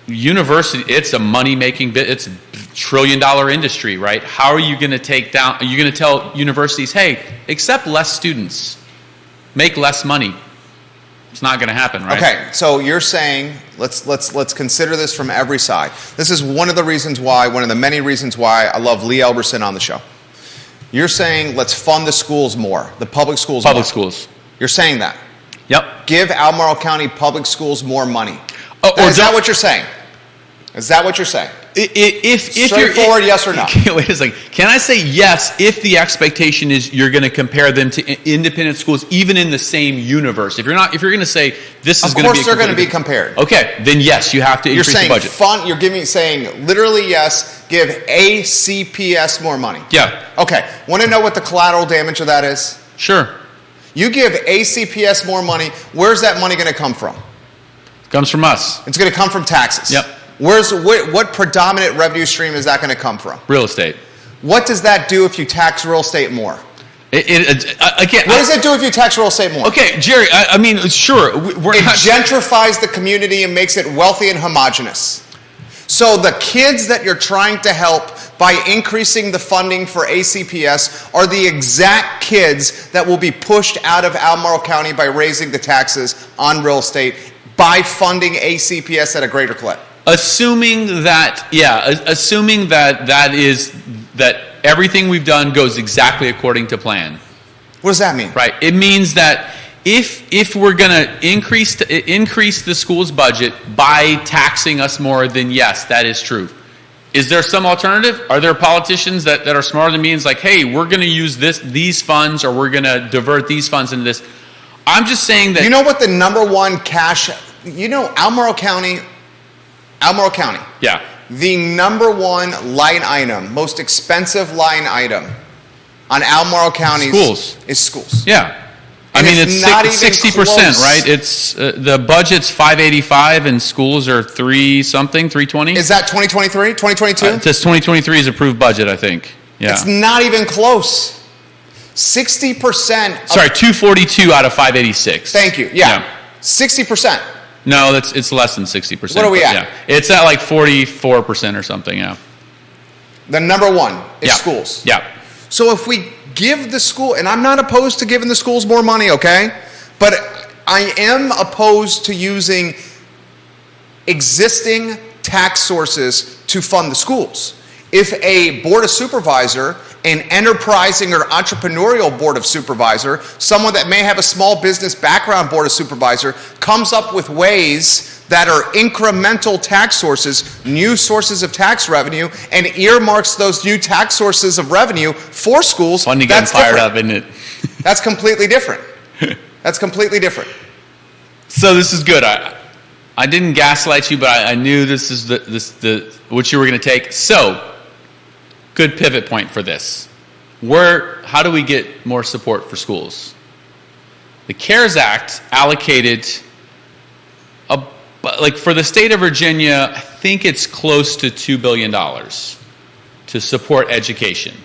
university, it's a money-making bit. It's a $1 trillion industry, right? How are you going to are you going to tell universities, hey, accept less students, make less money? It's not going to happen, right? Okay, so you're saying let's consider this from every side. This is one of the many reasons why I love Lee Elberson on the show. You're saying let's fund the schools more, the public schools more. Public schools. You're saying that. Yep. Give Albemarle County public schools more money. Is that what you're saying? Is that what you're saying? If Straightforward, yes or no? Wait a second. Can I say yes if the expectation is you're going to compare them to independent schools, even in the same universe? If you're going to say this is going to be, of course they're going to be compared. Okay, then yes, you have to increase the budget. You're saying literally yes. Give ACPS more money. Yeah. Okay. Want to know what the collateral damage of that is? Sure. You give ACPS more money. Where's that money going to come from? It comes from us. It's going to come from taxes. Yep. What predominant revenue stream is that going to come from? Real estate. What does that do if you tax real estate more? Again, what does it do if you tax real estate more? Okay, Jerry, I mean, sure. It gentrifies the community and makes it wealthy and homogenous. So the kids that you're trying to help by increasing the funding for ACPS are the exact kids that will be pushed out of Albemarle County by raising the taxes on real estate by funding ACPS at a greater clip. Assuming that everything we've done goes exactly according to plan. What does that mean? Right. It means that if we're going to increase the school's budget by taxing us more, then yes, that is true. Is there some alternative? Are there politicians that are smarter than me and it's like, hey, we're going to use these funds, or we're going to divert these funds into this? I'm just saying that. You know what the number one cash? Albemarle County. Yeah. The number one line item, most expensive line item on Albemarle County is schools. Yeah. I mean, it's not 60%, right? It's the budget's $585 and schools are 320. Is that 2023, 2022? This 2023 is approved budget, I think. Yeah. It's not even close. 60%. Sorry, 242 out of 586. Thank you. Yeah. 60%. No, it's less than 60%. What are we at? Yeah. It's at like 44% or something, yeah. The number one is schools. Yeah. So if we give the school, and I'm not opposed to giving the schools more money, okay? But I am opposed to using existing tax sources to fund the schools. If a board of supervisor, an enterprising or entrepreneurial board of supervisor, someone that may have a small business background board of supervisor, comes up with ways that are incremental tax sources, new sources of tax revenue, and earmarks those new tax sources of revenue for schools, fun to get fired up, isn't it? That's completely different. That's completely different. So this is good. I didn't gaslight you, but I knew this is the what you were going to take. So, good pivot point for this. How do we get more support for schools? The CARES Act allocated, for the state of Virginia, I think it's close to $2 billion to support education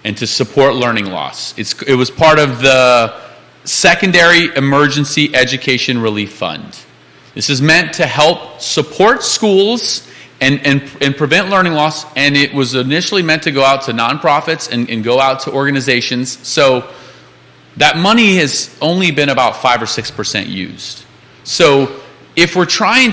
and to support learning loss. It was part of the Secondary Emergency Education Relief Fund. This is meant to help support schools and prevent learning loss, and it was initially meant to go out to nonprofits and go out to organizations. So that money has only been about 5 or 6% used. So if we're trying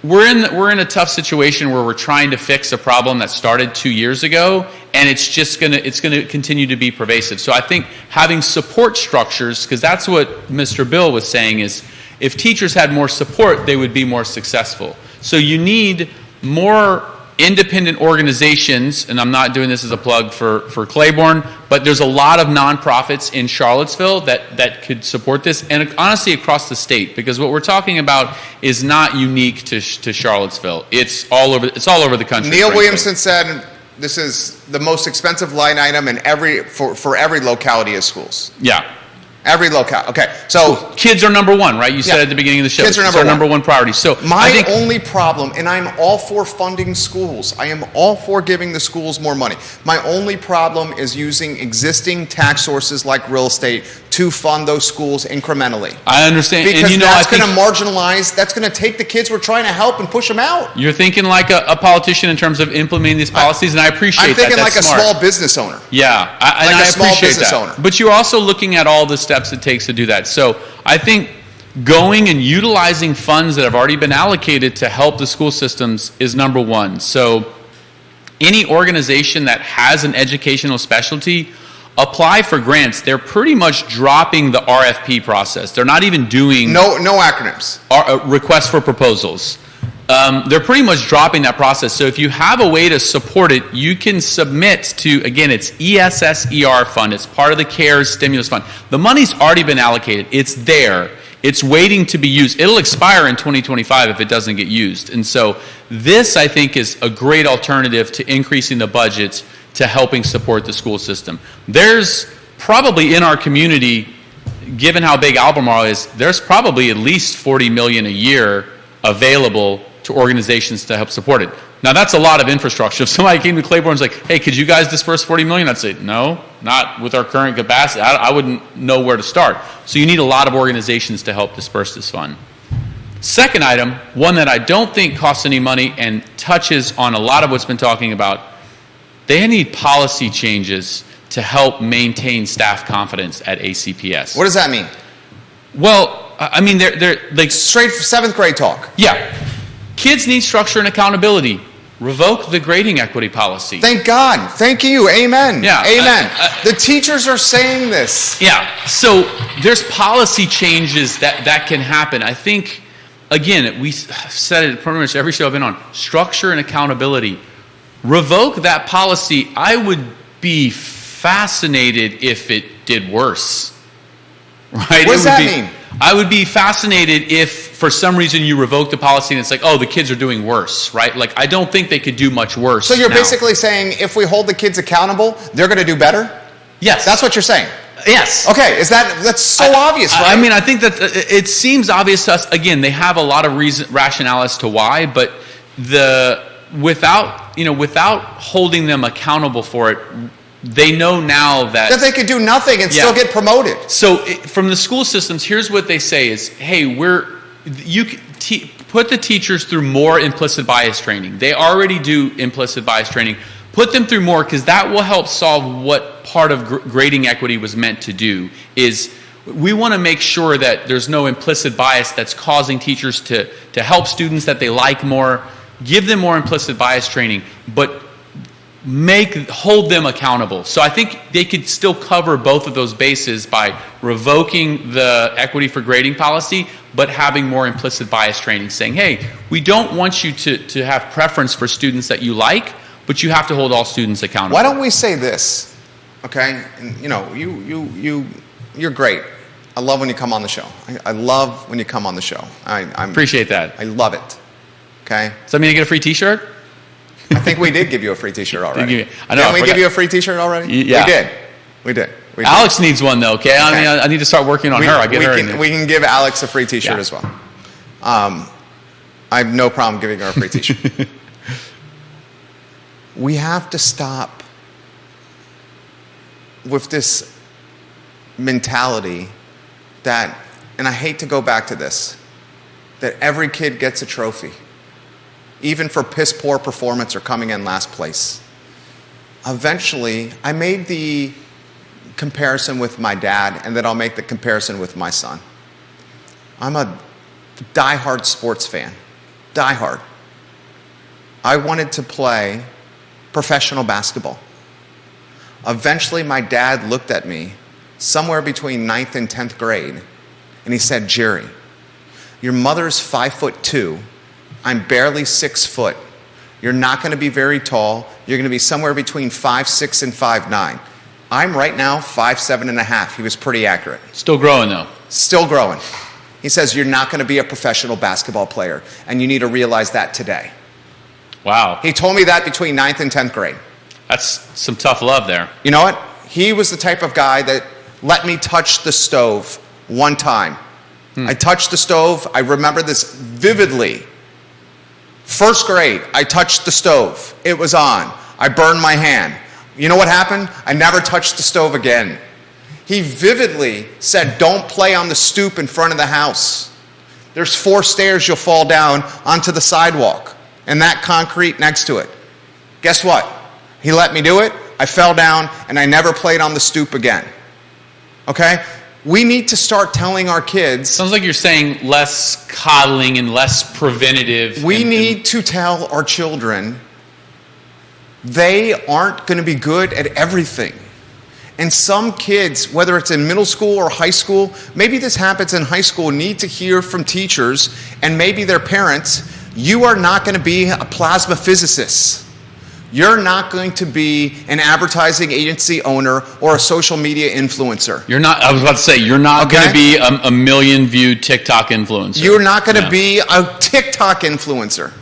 we're in a tough situation where we're trying to fix a problem that started 2 years ago, and it's gonna continue to be pervasive. So I think having support structures, because that's what Mr. Bill was saying, is if teachers had more support, they would be more successful. So you need more independent organizations, and I'm not doing this as a plug for Clayborne, but there's a lot of nonprofits in Charlottesville that could support this, and honestly across the state, because what we're talking about is not unique to Charlottesville. It's all over the country. Neil Williamson said this is the most expensive line item in for every locality of schools. Yeah. Every locale. Okay, so kids are number one, right? You said at the beginning of the show. Kids are our number one priority. So my only problem, and I'm all for funding schools. I am all for giving the schools more money. My only problem is using existing tax sources like real estate to fund those schools incrementally. I understand. Because that's going to marginalize, that's going to take the kids we're trying to help and push them out. You're thinking like a politician in terms of implementing these policies, and I appreciate that. I'm thinking like That's a smart. small business owner. Yeah, I appreciate that. Owner. But you're also looking at all this steps it takes to do that. So I think going and utilizing funds that have already been allocated to help the school systems is number one. So any organization that has an educational specialty, apply for grants. They're pretty much dropping the RFP process. They're not even doing No acronyms. requests for proposals. They're pretty much dropping that process. So if you have a way to support it, you can submit to, again, it's ESSER fund. It's part of the CARES stimulus fund. The money's already been allocated. It's there. It's waiting to be used. It'll expire in 2025 if it doesn't get used. And so this, I think, is a great alternative to increasing the budgets to helping support the school system. There's probably in our community, given how big Albemarle is, there's probably at least $40 million a year available to organizations to help support it. Now that's a lot of infrastructure. If somebody came to Clayborne and was like, hey, could you guys disperse $40 million? I'd say, no, not with our current capacity. I wouldn't know where to start. So you need a lot of organizations to help disperse this fund. Second item, one that I don't think costs any money and touches on a lot of what's been talking about, they need policy changes to help maintain staff confidence at ACPS. What does that mean? Well, I mean, they're like Straight 7th grade talk. yeah. Kids need structure and accountability. Revoke the grading equity policy. Thank God. Thank you. Amen. Yeah. Amen. The teachers are saying this. Yeah. So there's policy changes that can happen. I think, again, we said it pretty much every show I've been on. Structure and accountability. Revoke that policy. I would be fascinated if it did worse. Right? What does that mean? I would be fascinated if for some reason you revoke the policy and it's like, oh, the kids are doing worse, right? Like, I don't think they could do much worse. So you're now. basically saying if we hold the kids accountable, they're going to do better? Yes. That's what you're saying? Yes. Okay, that's so obvious, right? I mean, I think that it seems obvious to us. Again, they have a lot of rationale as to why, but without holding them accountable for it, they know now that they could do nothing and still get promoted. So from the school systems, here's what they say is, hey, put the teachers through more implicit bias training. They already do implicit bias training. Put them through more, because that will help solve what part of grading equity was meant to do. Is we want to make sure that there's no implicit bias that's causing teachers to help students that they like more, give them more implicit bias training, but hold them accountable. So I think they could still cover both of those bases by revoking the equity for grading policy, but having more implicit bias training, saying, hey, we don't want you to have preference for students that you like, but you have to hold all students accountable. Why don't we say this, okay? And, you're great. I love when you come on the show. I love when you come on the show. I appreciate that. I love it, okay? Does that mean I get a free T-shirt? I think we did give you a free T-shirt already. Didn't we give you a free T-shirt already? Yeah. We did. Alex needs one though, okay? I mean, I need to start working on her. We can give Alex a free T-shirt as well. I have no problem giving her a free T-shirt. We have to stop with this mentality that, and I hate to go back to this, that every kid gets a trophy, even for piss poor performance or coming in last place. Eventually, I made the comparison with my dad, and then I'll make the comparison with my son. I'm a diehard sports fan. Diehard. I wanted to play professional basketball. Eventually, my dad looked at me somewhere between 9th and 10th grade, and he said, Jerry, your mother's 5'2". I'm barely 6 foot. You're not going to be very tall. You're going to be somewhere between 5'6" and 5'9". I'm right now 5'7.5". He was pretty accurate. Still growing though. Still growing. He says, you're not going to be a professional basketball player, and you need to realize that today. Wow. He told me that between 9th and 10th grade. That's some tough love there. You know what? He was the type of guy that let me touch the stove one time. I touched the stove. I remember this vividly. 1st grade, I touched the stove. It was on. I burned my hand. You know what happened? I never touched the stove again. He vividly said, don't play on the stoop in front of the house. There's 4 stairs you'll fall down onto the sidewalk and that concrete next to it. Guess what? He let me do it. I fell down and I never played on the stoop again. Okay? We need to start telling our kids. Sounds like you're saying less coddling and less preventative. We need to tell our children they aren't going to be good at everything. And some kids, whether it's in middle school or high school, maybe this happens in high school, need to hear from teachers and maybe their parents, you are not going to be a plasma physicist. You're not going to be an advertising agency owner or a social media influencer. You're not, I was about to say, you're not going to be a million viewed TikTok influencer. You're not going to be a TikTok influencer.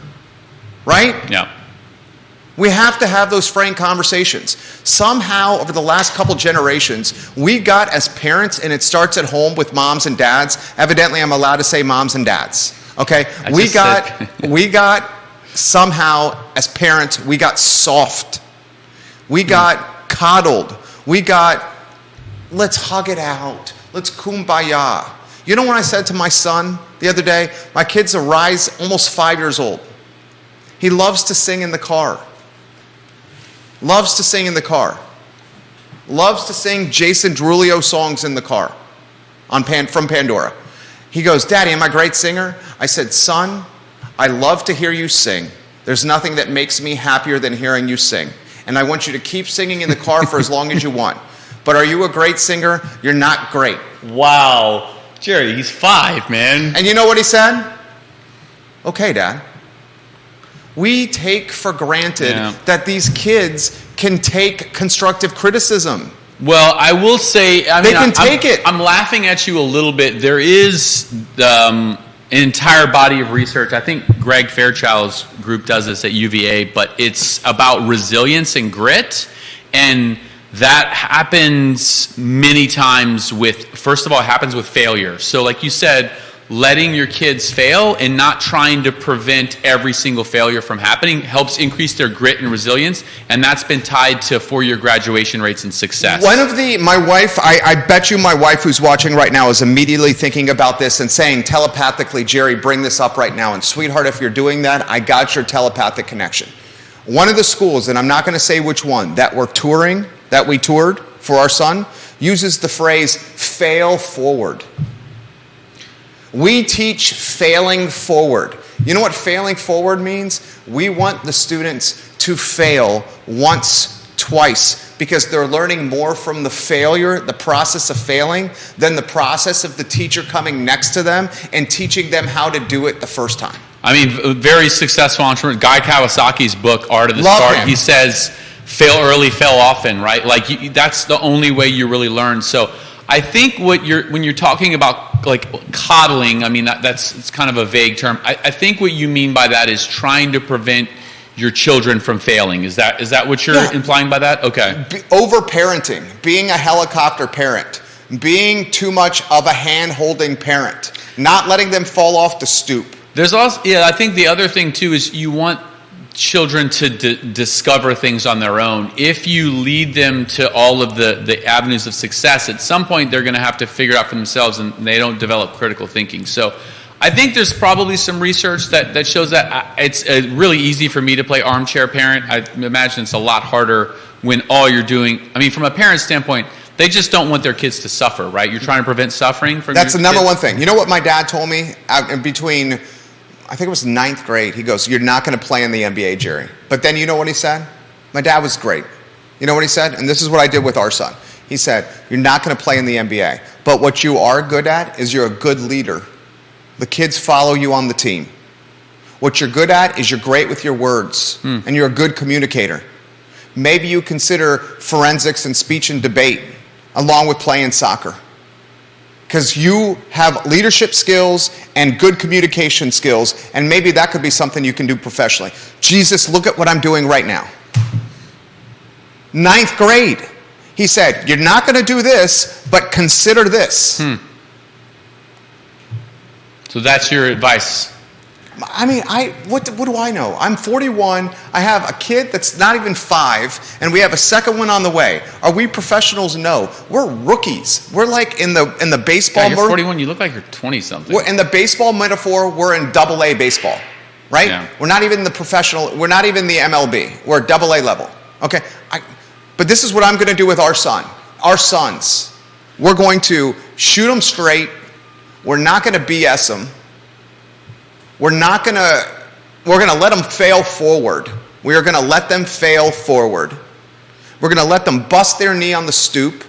Right? Yeah. We have to have those frank conversations. Somehow, over the last couple generations, we got as parents, and it starts at home with moms and dads. Evidently, I'm allowed to say moms and dads. Okay? We got somehow, as parents, we got soft. We got coddled. We got, let's hug it out. Let's kumbaya. You know what I said to my son the other day? My kid's almost 5 years old. He loves to sing in the car. Loves to sing in the car. Loves to sing Jason Derulo songs in the car from Pandora. He goes, Daddy, am I a great singer? I said, son, I love to hear you sing. There's nothing that makes me happier than hearing you sing. And I want you to keep singing in the car for as long as you want. But are you a great singer? You're not great. Wow. Jerry, he's 5, man. And you know what he said? Okay, Dad. We take for granted that these kids can take constructive criticism. Well, I will say, they can take it. I'm laughing at you a little bit. There is an entire body of research. I think Greg Fairchild's group does this at UVA, but it's about resilience and grit. And that happens many times first of all, it happens with failure. So like you said, letting your kids fail and not trying to prevent every single failure from happening helps increase their grit and resilience, and that's been tied to 4-year graduation rates and success. My wife, I bet you my wife who's watching right now is immediately thinking about this and saying telepathically, Jerry, bring this up right now. And sweetheart, if you're doing that, I got your telepathic connection. One of the schools, and I'm not going to say which one, that we toured for our son, uses the phrase fail forward. We teach failing forward. You know what failing forward means? We want the students to fail once, twice, because they're learning more from the failure, the process of failing, than the process of the teacher coming next to them and teaching them how to do it the first time. I mean, a very successful entrepreneur, Guy Kawasaki's book, Art of the Start, he says, fail early, fail often, right? Like, that's the only way you really learn. So I think when you're talking about like coddling, I mean it's kind of a vague term. I think what you mean by that is trying to prevent your children from failing. Is that what you're implying by that? Okay. Over-parenting, being a helicopter parent, being too much of a hand-holding parent, not letting them fall off the stoop. There's also, I think the other thing too is you want children to discover things on their own. If you lead them to all of the avenues of success, at some point they're going to have to figure it out for themselves, and they don't develop critical thinking. So I think there's probably some research that shows that it's really easy for me to play armchair parent. I imagine it's a lot harder when all you're doing, I mean, from a parent standpoint, they just don't want their kids to suffer, right? You're trying to prevent suffering from That's your the number kids. one thing. You know what my dad told me in between, I think it was 9th grade. He goes, you're not going to play in the NBA, Jerry. But then you know what he said? My dad was great. You know what he said? And this is what I did with our son. He said, you're not going to play in the NBA. But what you are good at is you're a good leader. The kids follow you on the team. What you're good at is you're great with your words. And you're a good communicator. Maybe you consider forensics and speech and debate along with playing soccer. Because you have leadership skills and good communication skills, and maybe that could be something you can do professionally. Jesus, look at what I'm doing right now. 9th grade. He said, you're not going to do this, but consider this. So that's your advice. I mean, what do I know? I'm 41. I have a kid that's not even 5, and we have a second one on the way. Are we professionals? No. We're rookies. We're like in the baseball. You're 41. You look like you're 20-something. We're in the baseball metaphor. We're in AA baseball, right? Yeah. We're not even the professional. We're not even the MLB. We're AA level. Okay. But this is what I'm going to do with our son. Our sons. We're going to shoot them straight. We're not going to BS them. We're going to let them fail forward. We are going to let them fail forward. We're going to let them bust their knee on the stoop.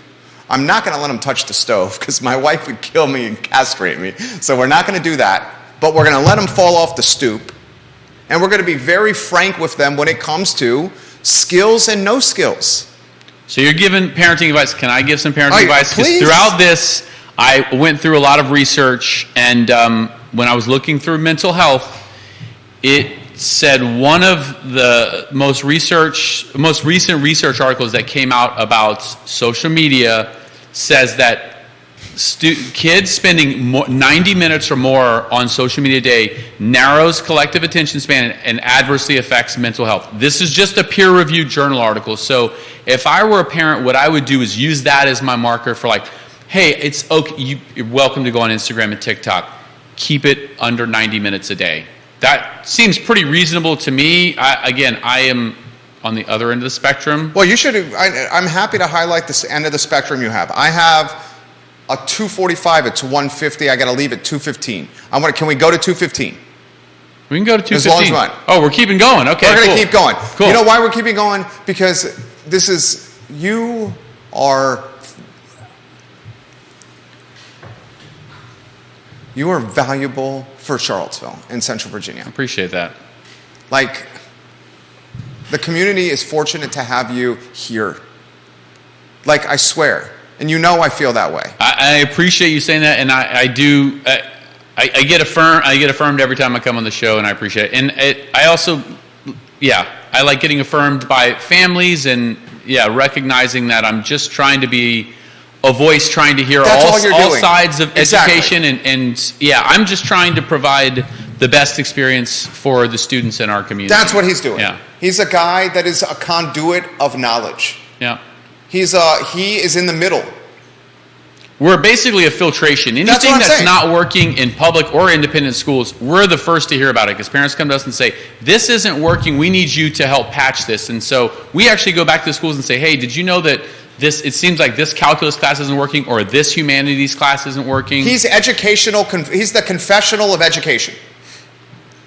I'm not going to let them touch the stove because my wife would kill me and castrate me. So we're not going to do that. But we're going to let them fall off the stoop. And we're going to be very frank with them when it comes to skills and no skills. So you're giving parenting advice. Can I give some parenting advice? Please. Because throughout this, I went through a lot of research, and when I was looking through mental health, it said one of the most recent research articles that came out about social media says that kids spending 90 minutes or more on social media a day narrows collective attention span and adversely affects mental health. This is just a peer-reviewed journal article. So if I were a parent, what I would do is use that as my marker for like, hey, it's okay. You're welcome to go on Instagram and TikTok. Keep it under 90 minutes a day. That seems pretty reasonable to me. I am on the other end of the spectrum. Well, you should. I'm happy to highlight this end of the spectrum you have. I have a 245. It's 150. I got to leave at 215. Can we go to 215? We can go to 215. As long as we're on. Oh, we're keeping going. Okay, we're going to keep going. Cool. You know why we're keeping going? Because you are valuable for Charlottesville in Central Virginia. I appreciate that. Like, the community is fortunate to have you here. Like, I swear. And you know I feel that way. I appreciate you saying that, and I do. I get affirmed every time I come on the show, and I appreciate it. And I also, I like getting affirmed by families, and recognizing that I'm just trying to be a voice, trying to hear all sides of education, and I'm just trying to provide the best experience for the students in our community. That's what he's doing. Yeah. He's a guy that is a conduit of knowledge. Yeah. He is in the middle. We're basically a filtration. Anything that's not working in public or independent schools, we're the first to hear about it because parents come to us and say, this isn't working, we need you to help patch this. And so we actually go back to the schools and say, hey, did you know that it seems like this calculus class isn't working or this humanities class isn't working? He's educational, he's the confessional of education.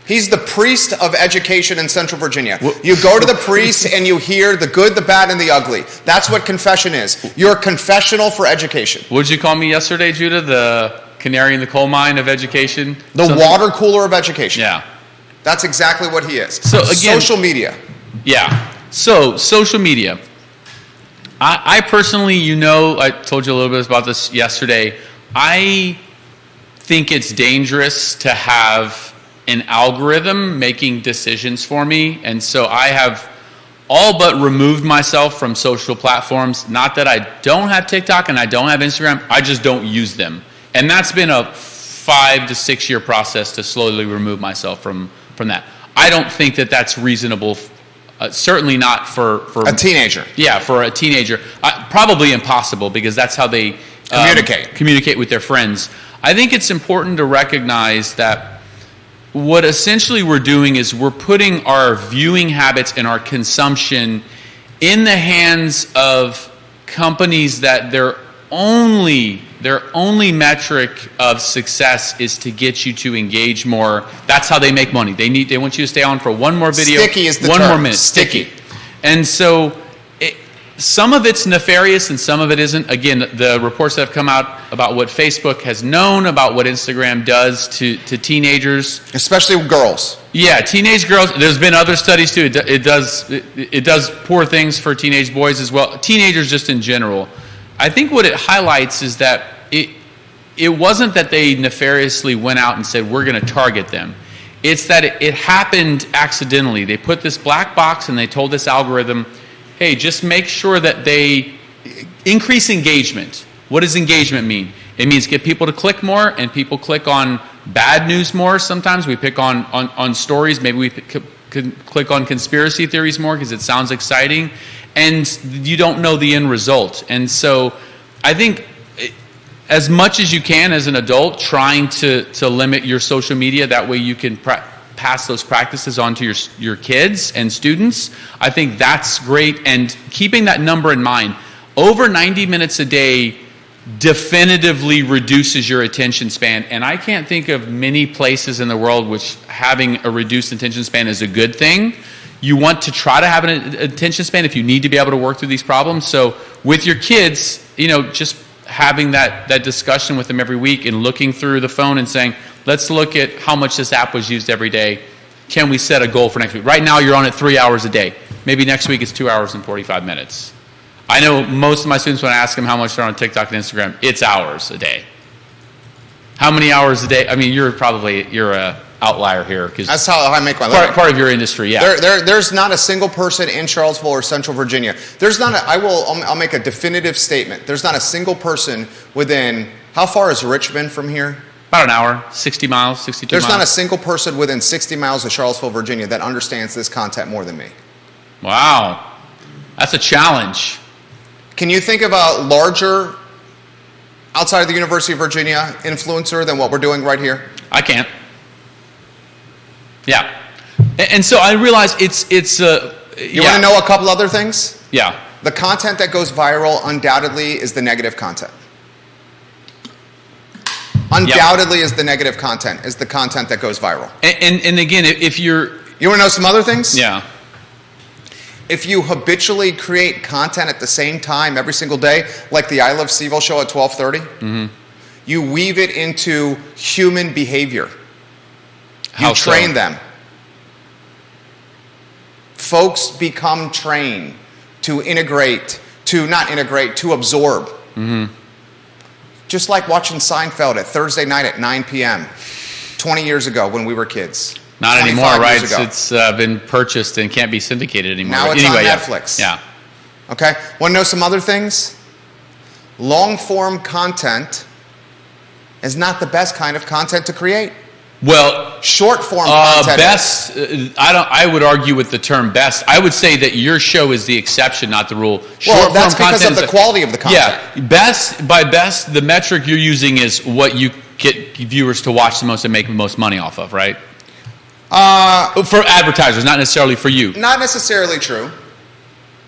He's the priest of education in Central Virginia. You go to the priest and you hear the good, the bad, and the ugly. That's what confession is. You're a confessional for education. What did you call me yesterday, Judah? The canary in the coal mine of education? The water cooler of education. Yeah. That's exactly what he is. So again, social media. Yeah. So social media. I personally, I told you a little bit about this yesterday. I think it's dangerous to have an algorithm making decisions for me, and so I have all but removed myself from social platforms. Not that I don't have TikTok and I don't have Instagram, I just don't use them. And that's been a 5 to 6 year process to slowly remove myself from that. I don't think that that's reasonable, certainly not for a teenager. Yeah, for a teenager. Probably impossible because that's how they communicate with their friends. I think it's important to recognize that what essentially we're doing is we're putting our viewing habits and our consumption in the hands of companies that their only metric of success is to get you to engage more. That's how they make money. They want you to stay on for one more video, sticky is the one term. more minute. Sticky. And so some of it's nefarious and some of it isn't. Again, the reports that have come out about what Facebook has known about what Instagram does to teenagers. Especially girls. Yeah, teenage girls. There's been other studies too. It does poor things for teenage boys as well. Teenagers just in general. I think what it highlights is that it wasn't that they nefariously went out and said, we're going to target them. It's that it happened accidentally. They put this black box and they told this algorithm, hey, just make sure that they increase engagement. What does engagement mean? It means get people to click more, and people click on bad news more. Sometimes we pick on stories. Maybe we click on conspiracy theories more because it sounds exciting, and you don't know the end result. And so I think as much as you can as an adult, trying to limit your social media, that way you can pass those practices on to your kids and students. I think that's great, and keeping that number in mind. Over 90 minutes a day, definitively reduces your attention span. And I can't think of many places in the world which having a reduced attention span is a good thing. You want to try to have an attention span if you need to be able to work through these problems. So with your kids, just having that discussion with them every week and looking through the phone and saying, let's look at how much this app was used every day. Can we set a goal for next week? Right now you're on it 3 hours a day. Maybe next week it's 2 hours and 45 minutes. I know most of my students, when I ask them how much they're on TikTok and Instagram, it's hours a day. How many hours a day? I mean, you're a outlier here, because that's how I make my living. Part of your industry, yeah. There's not a single person in Charlottesville or Central Virginia. I'll make a definitive statement. There's not a single person within, how far is Richmond from here? About an hour, 60 miles, 62 miles. There's not a single person within 60 miles of Charlottesville, Virginia that understands this content more than me. Wow. That's a challenge. Can you think of a larger, outside of the University of Virginia, influencer than what we're doing right here? I can't. Yeah. And so I realize it's You want to know a couple other things? Yeah. The content that goes viral undoubtedly is the negative content. Undoubtedly is the negative content, is the content that goes viral. And again, if you're... You want to know some other things? Yeah. If you habitually create content at the same time every single day, like the I Love CVille Show at 12:30, you weave it into human behavior. You train them. Folks become trained to to absorb. Just like watching Seinfeld at Thursday night at 9 p.m. 20 years ago when we were kids. Not anymore, right? It's been purchased and can't be syndicated anymore. Now it's on Netflix. Yeah. Okay? Want to know some other things? Long-form content is not the best kind of content to create. Well, short-form content. Best. I would argue with the term best. I would say that your show is the exception, not the rule. Well, that's because of the quality of the content. Yeah, best. The metric you're using is what you get viewers to watch the most and make the most money off of, right? For advertisers, not necessarily for you. Not necessarily true.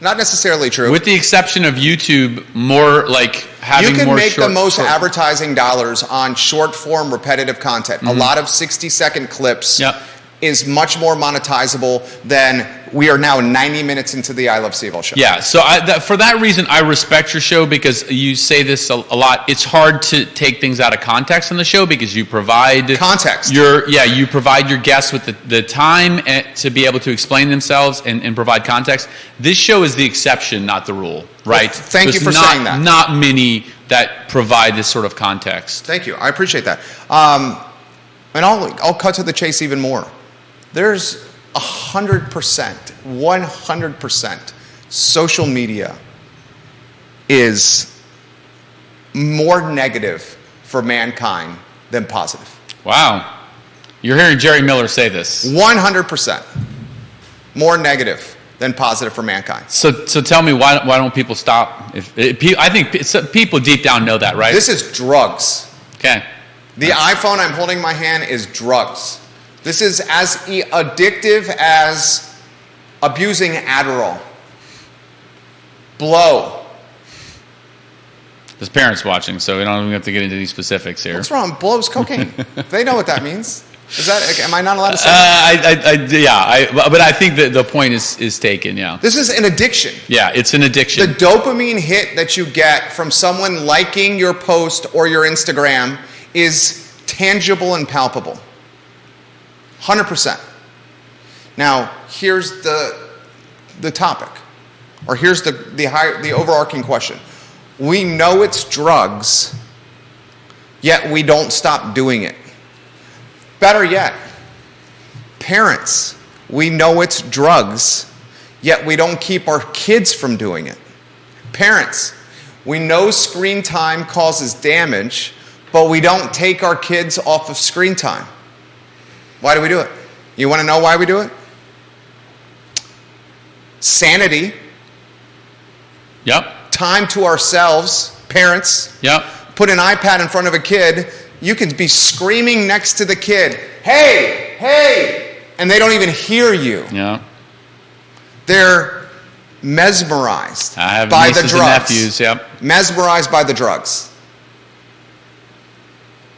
Not necessarily true. With the exception of YouTube, more like having more You can make the most advertising dollars on short-form repetitive content. A lot of 60-second clips is much more monetizable than we are now 90 minutes into the I Love CVille Show. Yeah, so for that reason, I respect your show, because you say this a lot. It's hard to take things out of context on the show because you provide context. You provide your guests with the time to be able to explain themselves and provide context. This show is the exception, not the rule, right? Well, thank you for saying that. Not many that provide this sort of context. Thank you. I appreciate that. And I'll cut to the chase even more. There's 100%, social media is more negative for mankind than positive. Wow. You're hearing Jerry Miller say this. 100% more negative than positive for mankind. So tell me, why don't people stop? I think people deep down know that, right? This is drugs. Okay. The iPhone I'm holding in my hand is drugs. This is as addictive as abusing Adderall. Blow. There's parents watching, so we don't even have to get into these specifics here. What's wrong? Blow's cocaine. They know what that means. Am I not allowed to say that? But I think that the point is taken, yeah. This is an addiction. Yeah, it's an addiction. The dopamine hit that you get from someone liking your post or your Instagram is tangible and palpable. 100%. Now, here's the topic, or here's the overarching question. We know it's drugs, yet we don't stop doing it. Better yet, parents, we know it's drugs, yet we don't keep our kids from doing it. Parents, we know screen time causes damage, but we don't take our kids off of screen time. Why do we do it? You want to know why we do it? Sanity. Yep. Time to ourselves, parents. Yep. Put an iPad in front of a kid. You can be screaming next to the kid, "Hey, hey!" and they don't even hear you. Yeah. They're mesmerized I have by nieces the drugs. And nephews, yep. Mesmerized by the drugs.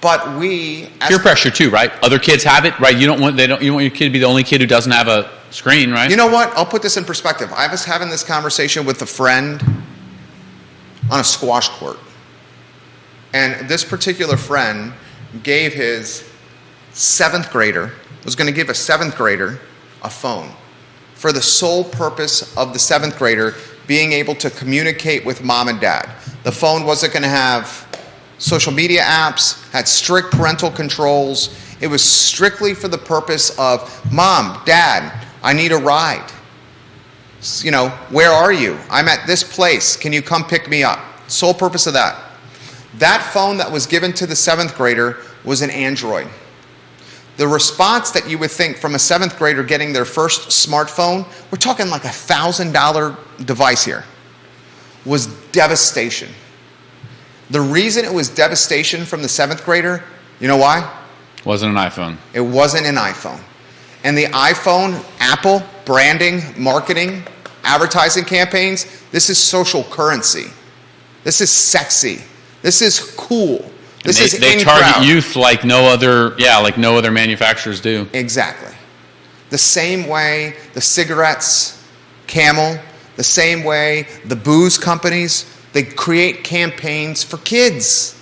But we, as Peer pressure too, right? Other kids have it, right? You don't want your kid to be the only kid who doesn't have a screen, right? You know what? I'll put this in perspective. I was having this conversation with a friend on a squash court. And this particular friend gave his 7th grader, was going to give a 7th grader a phone for the sole purpose of the 7th grader being able to communicate with mom and dad. The phone wasn't going to have social media apps, had strict parental controls. It was strictly for the purpose of, Mom, Dad, I need a ride. You know, where are you? I'm at this place. Can you come pick me up? Sole purpose of that. That phone that was given to the 7th grader was an Android. The response that you would think from a 7th grader getting their first smartphone, we're talking like $1,000 device here, was devastation. The reason it was devastation from the 7th grader, you know why? Wasn't an iPhone. It wasn't an iPhone. And the iPhone, Apple, branding, marketing, advertising campaigns, this is social currency. This is sexy. This is cool. This is they in target crowd. youth like no other manufacturers do. Exactly. The same way the cigarettes, Camel, the same way the booze companies, they create campaigns for kids.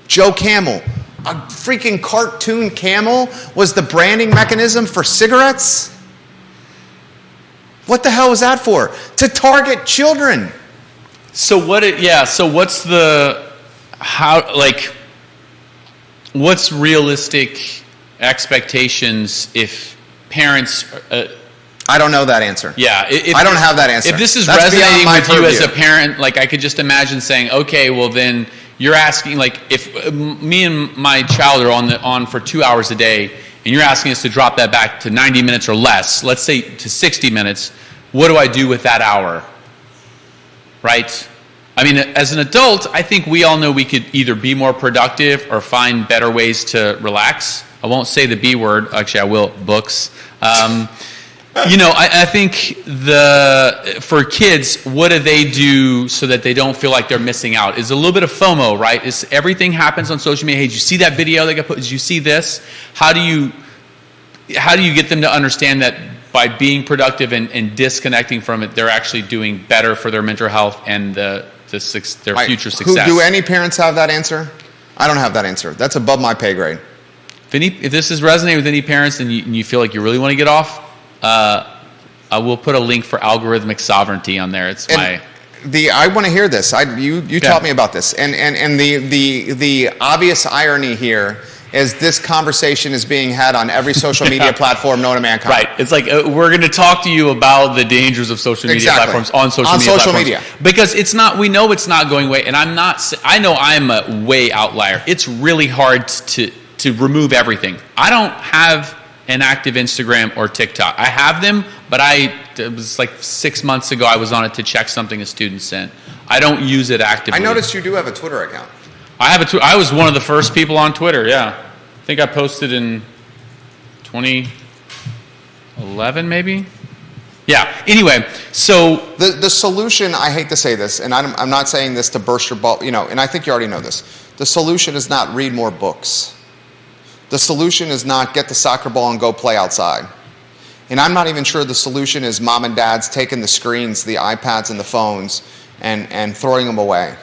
Joe Camel, a freaking cartoon camel was the branding mechanism for cigarettes? What the hell was that for? To target children. So what's what's realistic expectations if parents I don't know that answer. Yeah, I don't have that answer. If this is That's resonating beyond with my you as purview. a parent, like I could just imagine saying, okay, well then you're asking, like if me and my child are on for 2 hours a day, and you're asking us to drop that back to 90 minutes or less, let's say to 60 minutes, what do I do with that hour? Right? I mean, as an adult, I think we all know we could either be more productive or find better ways to relax. I won't say the B word. Actually, I will. Books. I think for kids, what do they do so that they don't feel like they're missing out? Is a little bit of FOMO, right? Is everything happens on social media? Hey, did you see that video that got put? Did you see this? How do you get them to understand that by being productive and disconnecting from it, they're actually doing better for their mental health and their future success? Do any parents have that answer? I don't have that answer. That's above my pay grade. If this is resonating with any parents and you feel like you really want to get off, I will put a link for algorithmic sovereignty on there. I want to hear this. You taught me about this, and the obvious irony here is this conversation is being had on every social media platform known to mankind. Right. It's like we're going to talk to you about the dangers of social media platforms on social media. Because we know it's not going away, and I know I'm a way outlier. It's really hard to remove everything. I don't have an active Instagram or TikTok. I have them, but it was like 6 months ago I was on it to check something a student sent. I don't use it actively. I noticed you do have a Twitter account. I was one of the first people on Twitter, yeah. I think I posted in 2011 maybe? Yeah, anyway, so... The solution, I hate to say this, and I'm not saying this to burst your bubble, and I think you already know this. The solution is not read more books. The solution is not get the soccer ball and go play outside. And I'm not even sure the solution is mom and dad's taking the screens, the iPads and the phones and throwing them away.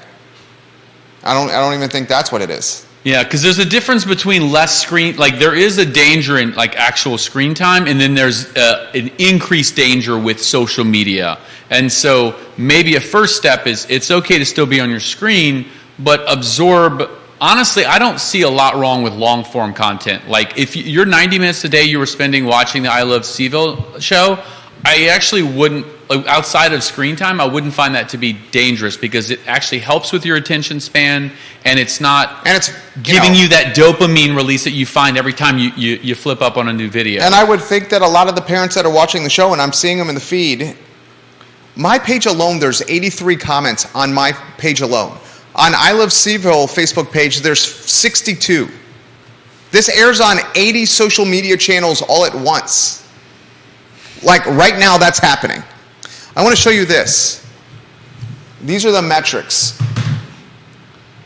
I don't even think that's what it is. Yeah, because there's a difference between less screen, like there is a danger in like actual screen time, and then there's an increased danger with social media. And so maybe a first step is it's okay to still be on your screen, but absorb. Honestly, I don't see a lot wrong with long form content. Like if you're 90 minutes a day you were spending watching the I Love CVille show, I actually wouldn't, like, outside of screen time, I wouldn't find that to be dangerous because it actually helps with your attention span, and it's giving you that dopamine release that you find every time you flip up on a new video. And I would think that a lot of the parents that are watching the show, and I'm seeing them in the feed, my page alone, there's 83 comments on my page alone. On I Love CVille Facebook page, there's 62. This airs on 80 social media channels all at once. Like right now, that's happening. I want to show you this. These are the metrics.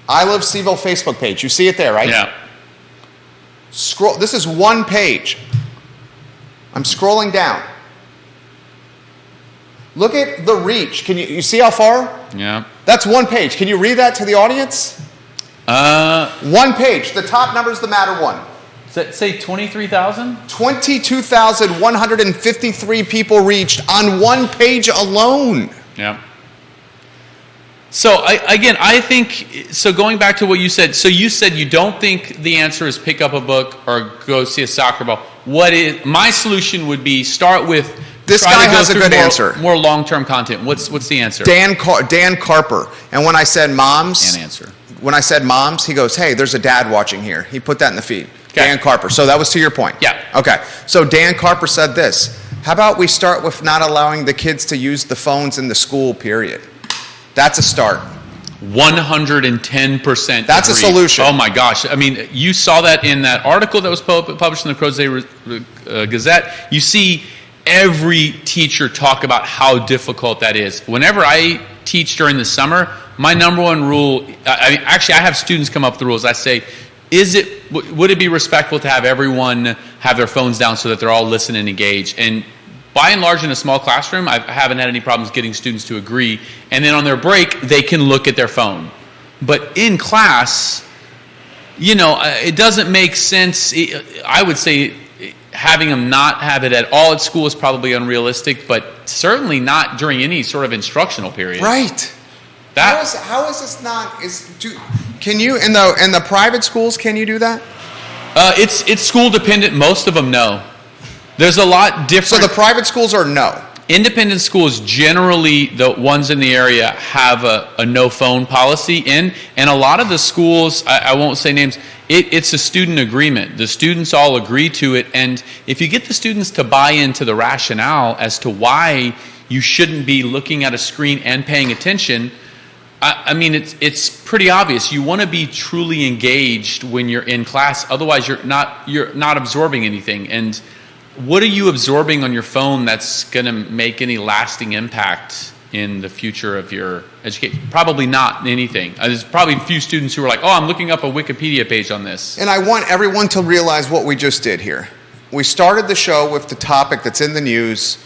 I Love CVille Facebook page. You see it there, right? Yeah. Scroll. This is one page. I'm scrolling down. Look at the reach. Can you see how far? Yeah. That's one page. Can you read that to the audience? One page. The top number is the Matter one. Does that say 23,000? 22,153 people reached on one page alone. Yeah. So I think, so going back to what you said, so you said you don't think the answer is pick up a book or go see a soccer ball. My solution would be start with, this try guy to go has a through good answer. More long-term content. What's the answer? Dan Carper. And when I said moms, An answer. when I said moms, he goes, hey, there's a dad watching here. He put that in the feed. Okay. Dan Carper. So that was to your point. Yeah. Okay. So Dan Carper said this. How about we start with not allowing the kids to use the phones in the school, period? That's a start. 110%. That's a agree. solution. Oh my gosh. I mean, you saw that in that article that was published in the Crozet Gazette. You see every teacher talk about how difficult that is. Whenever I teach during the summer, my number one rule, I have students come up with the rules. I say, would it be respectful to have everyone have their phones down so that they're all listening and engaged? And by and large, in a small classroom, I haven't had any problems getting students to agree. And then on their break, they can look at their phone. But in class, it doesn't make sense. I would say having them not have it at all at school is probably unrealistic, but certainly not during any sort of instructional period. Right. How is this not? Can you in the private schools? Can you do that? It's school dependent. Most of them no. There's a lot different. So the private schools are no. Independent schools, generally the ones in the area, have a no phone policy in, and a lot of the schools, I won't say names, it's a student agreement. The students all agree to it, and if you get the students to buy into the rationale as to why you shouldn't be looking at a screen and paying attention, I mean, it's pretty obvious. You want to be truly engaged when you're in class, otherwise you're not absorbing anything. And what are you absorbing on your phone that's going to make any lasting impact in the future of your education? Probably not anything. There's probably a few students who are like, oh, I'm looking up a Wikipedia page on this. And I want everyone to realize what we just did here. We started the show with the topic that's in the news,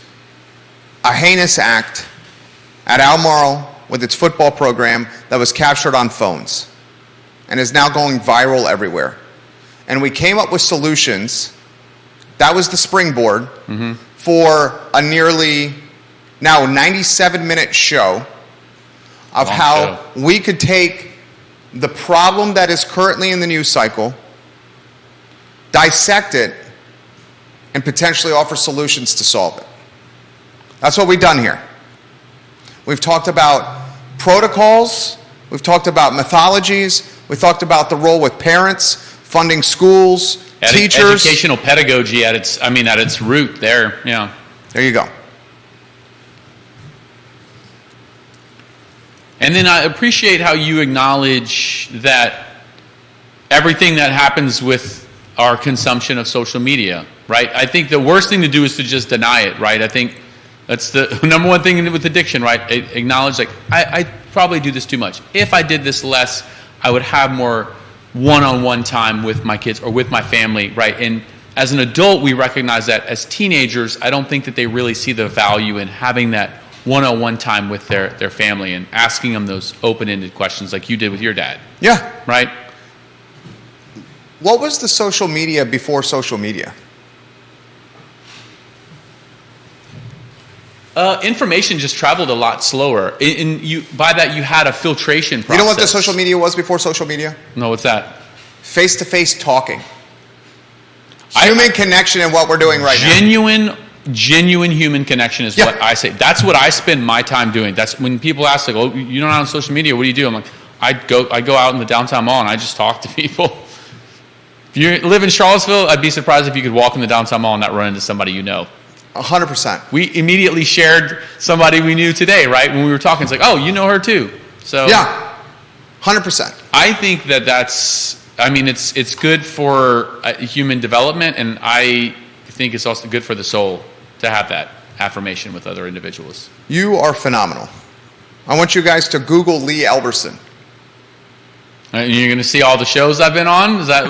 a heinous act at Albemarle with its football program that was captured on phones and is now going viral everywhere. And we came up with solutions. That was the springboard for a nearly now 97-minute show of how we could take the problem that is currently in the news cycle, dissect it, and potentially offer solutions to solve it. That's what we've done here. We've talked about protocols, we've talked about methodologies, we've talked about the role with parents, funding schools, teachers. Educational pedagogy at its root there, yeah. There you go. And then I appreciate how you acknowledge that everything that happens with our consumption of social media, right? I think the worst thing to do is to just deny it, right? I think that's the number one thing with addiction, right? Acknowledge, like, I probably do this too much. If I did this less, I would have more one-on-one time with my kids or with my family, right? And as an adult, we recognize that. As teenagers, I don't think that they really see the value in having that one-on-one time with their family and asking them those open-ended questions like you did with your dad. Yeah. Right? What was the social media before social media? Information just traveled a lot slower. By that, you had a filtration process. You know what the social media was before social media? No, what's that? Face-to-face talking. Human connection in what we're doing right now. Genuine human connection is what I say. That's what I spend my time doing. That's when people ask, like, "Oh, you're not on social media. What do you do?" I'm like, I go out in the downtown mall and I just talk to people. If you live in Charlottesville, I'd be surprised if you could walk in the downtown mall and not run into somebody you know. 100%. We immediately shared somebody we knew today, right? When we were talking, it's like, oh, you know her too. So yeah, 100%. I think it's good for human development, and I think it's also good for the soul to have that affirmation with other individuals. You are phenomenal. I want you guys to Google Lee Elberson. And you're going to see all the shows I've been on? Is that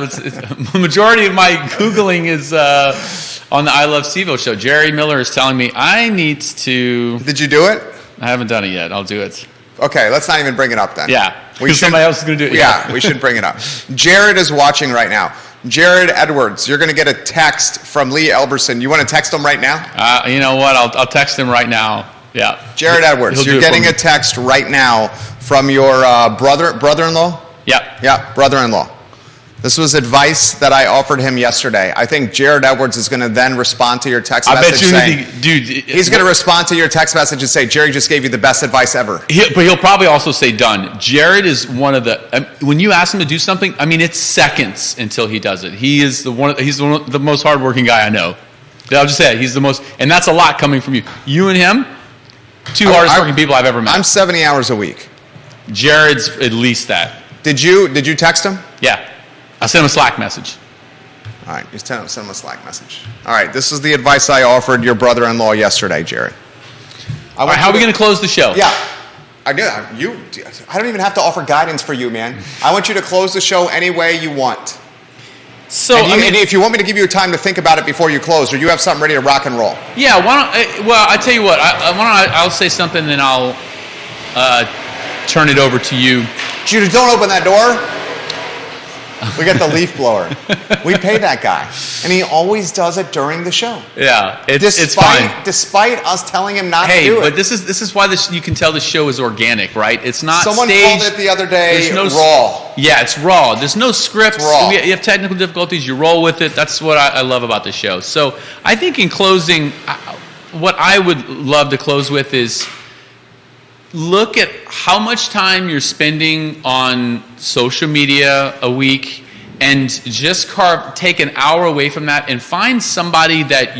the majority of my Googling is on the I Love CVille show. Jerry Miller is telling me I need to... Did you do it? I haven't done it yet. I'll do it. Okay, let's not even bring it up then. Yeah, because somebody else is going to do it. Yeah, we should bring it up. Jared is watching right now. Jared Edwards, you're going to get a text from Lee Elberson. You want to text him right now? You know what? I'll text him right now. Yeah. Jared Edwards, you're getting a text right now from your brother-in-law? Yeah. Yeah, brother-in-law. This was advice that I offered him yesterday. I think Jared Edwards is going to then respond to your text message saying... dude... He's going to respond to your text message and say, Jerry just gave you the best advice ever. But he'll probably also say done. Jared is one of the... when you ask him to do something, I mean, it's seconds until he does it. He's the most hardworking guy I know. I'll just say it. He's the most... And that's a lot coming from you. You and him, two hardest working people I've ever met. I'm 70 hours a week. Jared's at least that. Did you text him? Yeah. I sent him a Slack message. All right, you send him a Slack message. All right, this is the advice I offered your brother-in-law yesterday, Jerry. All right, how are we going to close the show? Yeah, I don't even have to offer guidance for you, man. I want you to close the show any way you want. So, and if you want me to give you time to think about it before you close, or you have something ready to rock and roll. Yeah, I tell you what, I'll say something, then I'll turn it over to you. Judah, don't open that door. We got the leaf blower. We pay that guy, and he always does it during the show. Yeah, it's fine. Despite us telling him not to do it. Hey, but this is why you can tell the show is organic, right? It's not Someone staged. called it the other day raw. Yeah, it's raw. There's no scripts. It's raw. You have technical difficulties. You roll with it. That's what I love about the show. So I think in closing, what I would love to close with is look at how much time you're spending on social media a week, and just take an hour away from that and find somebody that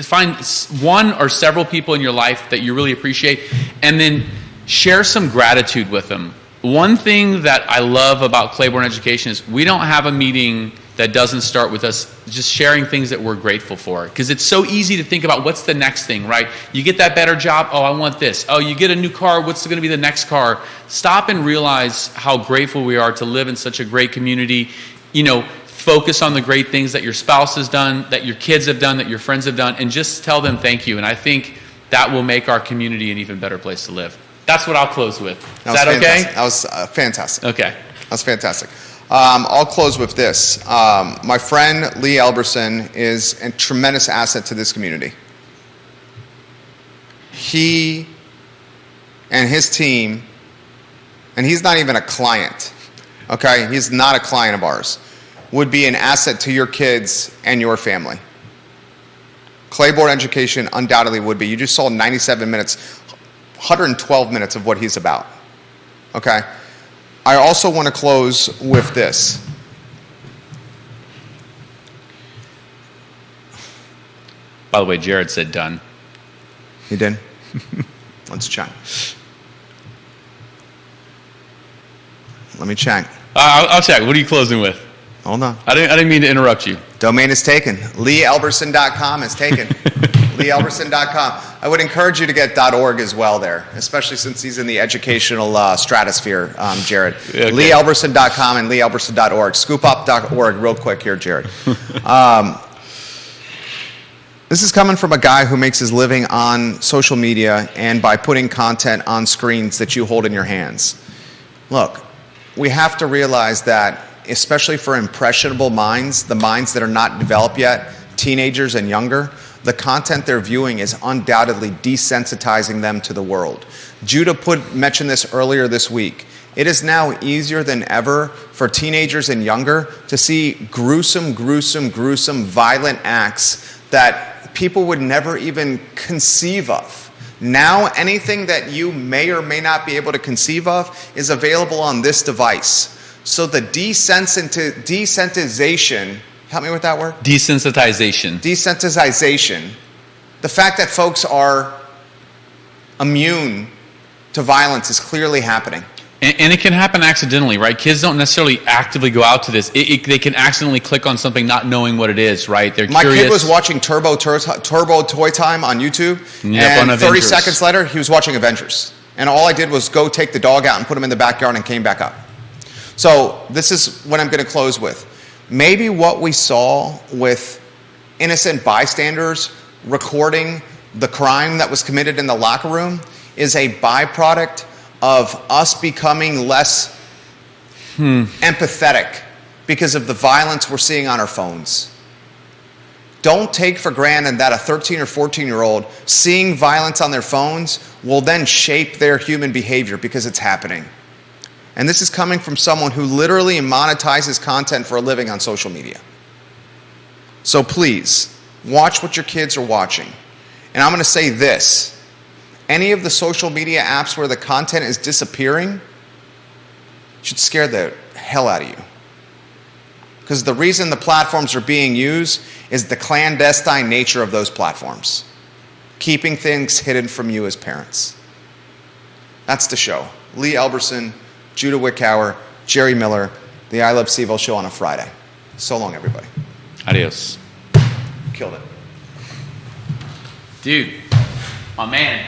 find one or several people in your life that you really appreciate, and then share some gratitude with them. One thing that I love about Clayborne Education is we don't have a meeting that doesn't start with us just sharing things that we're grateful for. Because it's so easy to think about what's the next thing, right? You get that better job, oh, I want this. Oh, you get a new car, what's going to be the next car? Stop and realize how grateful we are to live in such a great community. Focus on the great things that your spouse has done, that your kids have done, that your friends have done, and just tell them thank you. And I think that will make our community an even better place to live. That's what I'll close with. Is that okay? That was fantastic. Okay. That was fantastic. I'll close with this. My friend Lee Elberson is a tremendous asset to this community. He and his team, and he's not even a client, okay? He's not a client of ours, would be an asset to your kids and your family. Clayborne Education undoubtedly would be. You just saw 97 minutes, 112 minutes of what he's about, okay? I also want to close with this. By the way, Jared said done. He did? Let's check. Let me check. I'll check. What are you closing with? Hold on. I didn't mean to interrupt you. Domain is taken. LeeElberson.com is taken. LeeElberson.com. I would encourage you to get .org as well there, especially since he's in the educational stratosphere, Jared. Okay. LeeElberson.com and LeeElberson.org. ScoopUp.org real quick here, Jared. This is coming from a guy who makes his living on social media and by putting content on screens that you hold in your hands. Look, we have to realize that, especially for impressionable minds, the minds that are not developed yet, teenagers and younger, the content they're viewing is undoubtedly desensitizing them to the world. Judah mentioned this earlier this week. It is now easier than ever for teenagers and younger to see gruesome, violent acts that people would never even conceive of. Now, anything that you may or may not be able to conceive of is available on this device. So the desensitization, help me with that word? Desensitization. Desensitization. The fact that folks are immune to violence is clearly happening. And it can happen accidentally, right? Kids don't necessarily actively go out to this. They can accidentally click on something not knowing what it is, right? They're My curious. kid was watching Turbo Toy Time on YouTube, Yep, and 30 seconds later, he was watching Avengers. And all I did was go take the dog out and put him in the backyard and came back up. So this is what I'm going to close with. Maybe what we saw with innocent bystanders recording the crime that was committed in the locker room is a byproduct of us becoming less empathetic because of the violence we're seeing on our phones. Don't take for granted that a 13 or 14-year-old seeing violence on their phones will then shape their human behavior because it's happening. And this is coming from someone who literally monetizes content for a living on social media. So please, watch what your kids are watching. And I'm going to say this. Any of the social media apps where the content is disappearing should scare the hell out of you. Because the reason the platforms are being used is the clandestine nature of those platforms. Keeping things hidden from you as parents. That's the show. Lee Elberson, Judah Wickhauer, Jerry Miller, the I Love CVille Show on a Friday. So long, everybody. Adios. Killed it. Dude, my man.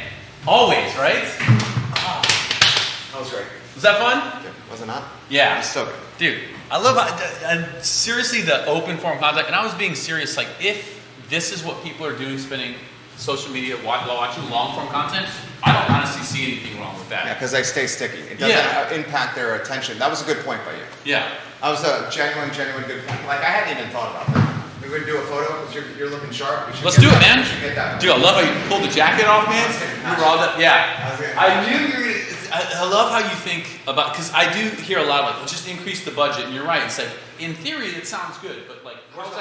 Always, right? That was great. Was that fun? Was it not? Yeah. It was so good. Dude, I love seriously the open form contact, and I was being serious. Like, if this is what people are doing, spending social media while watching long form content, I don't honestly see anything wrong with that. Yeah, because they stay sticky. It doesn't impact their attention. That was a good point by you. Yeah. That was a genuine good point. Like, I hadn't even thought about that. We're going to do a photo because you're looking sharp. Let's do it, man. We should get that. Dude, I love how you pulled the jacket off, man. You were all that. Yeah. I knew you were going to. I love how you think about, because I do hear a lot of like, well, just increase the budget, and you're right. It's like, in theory, it sounds good, but like, how's that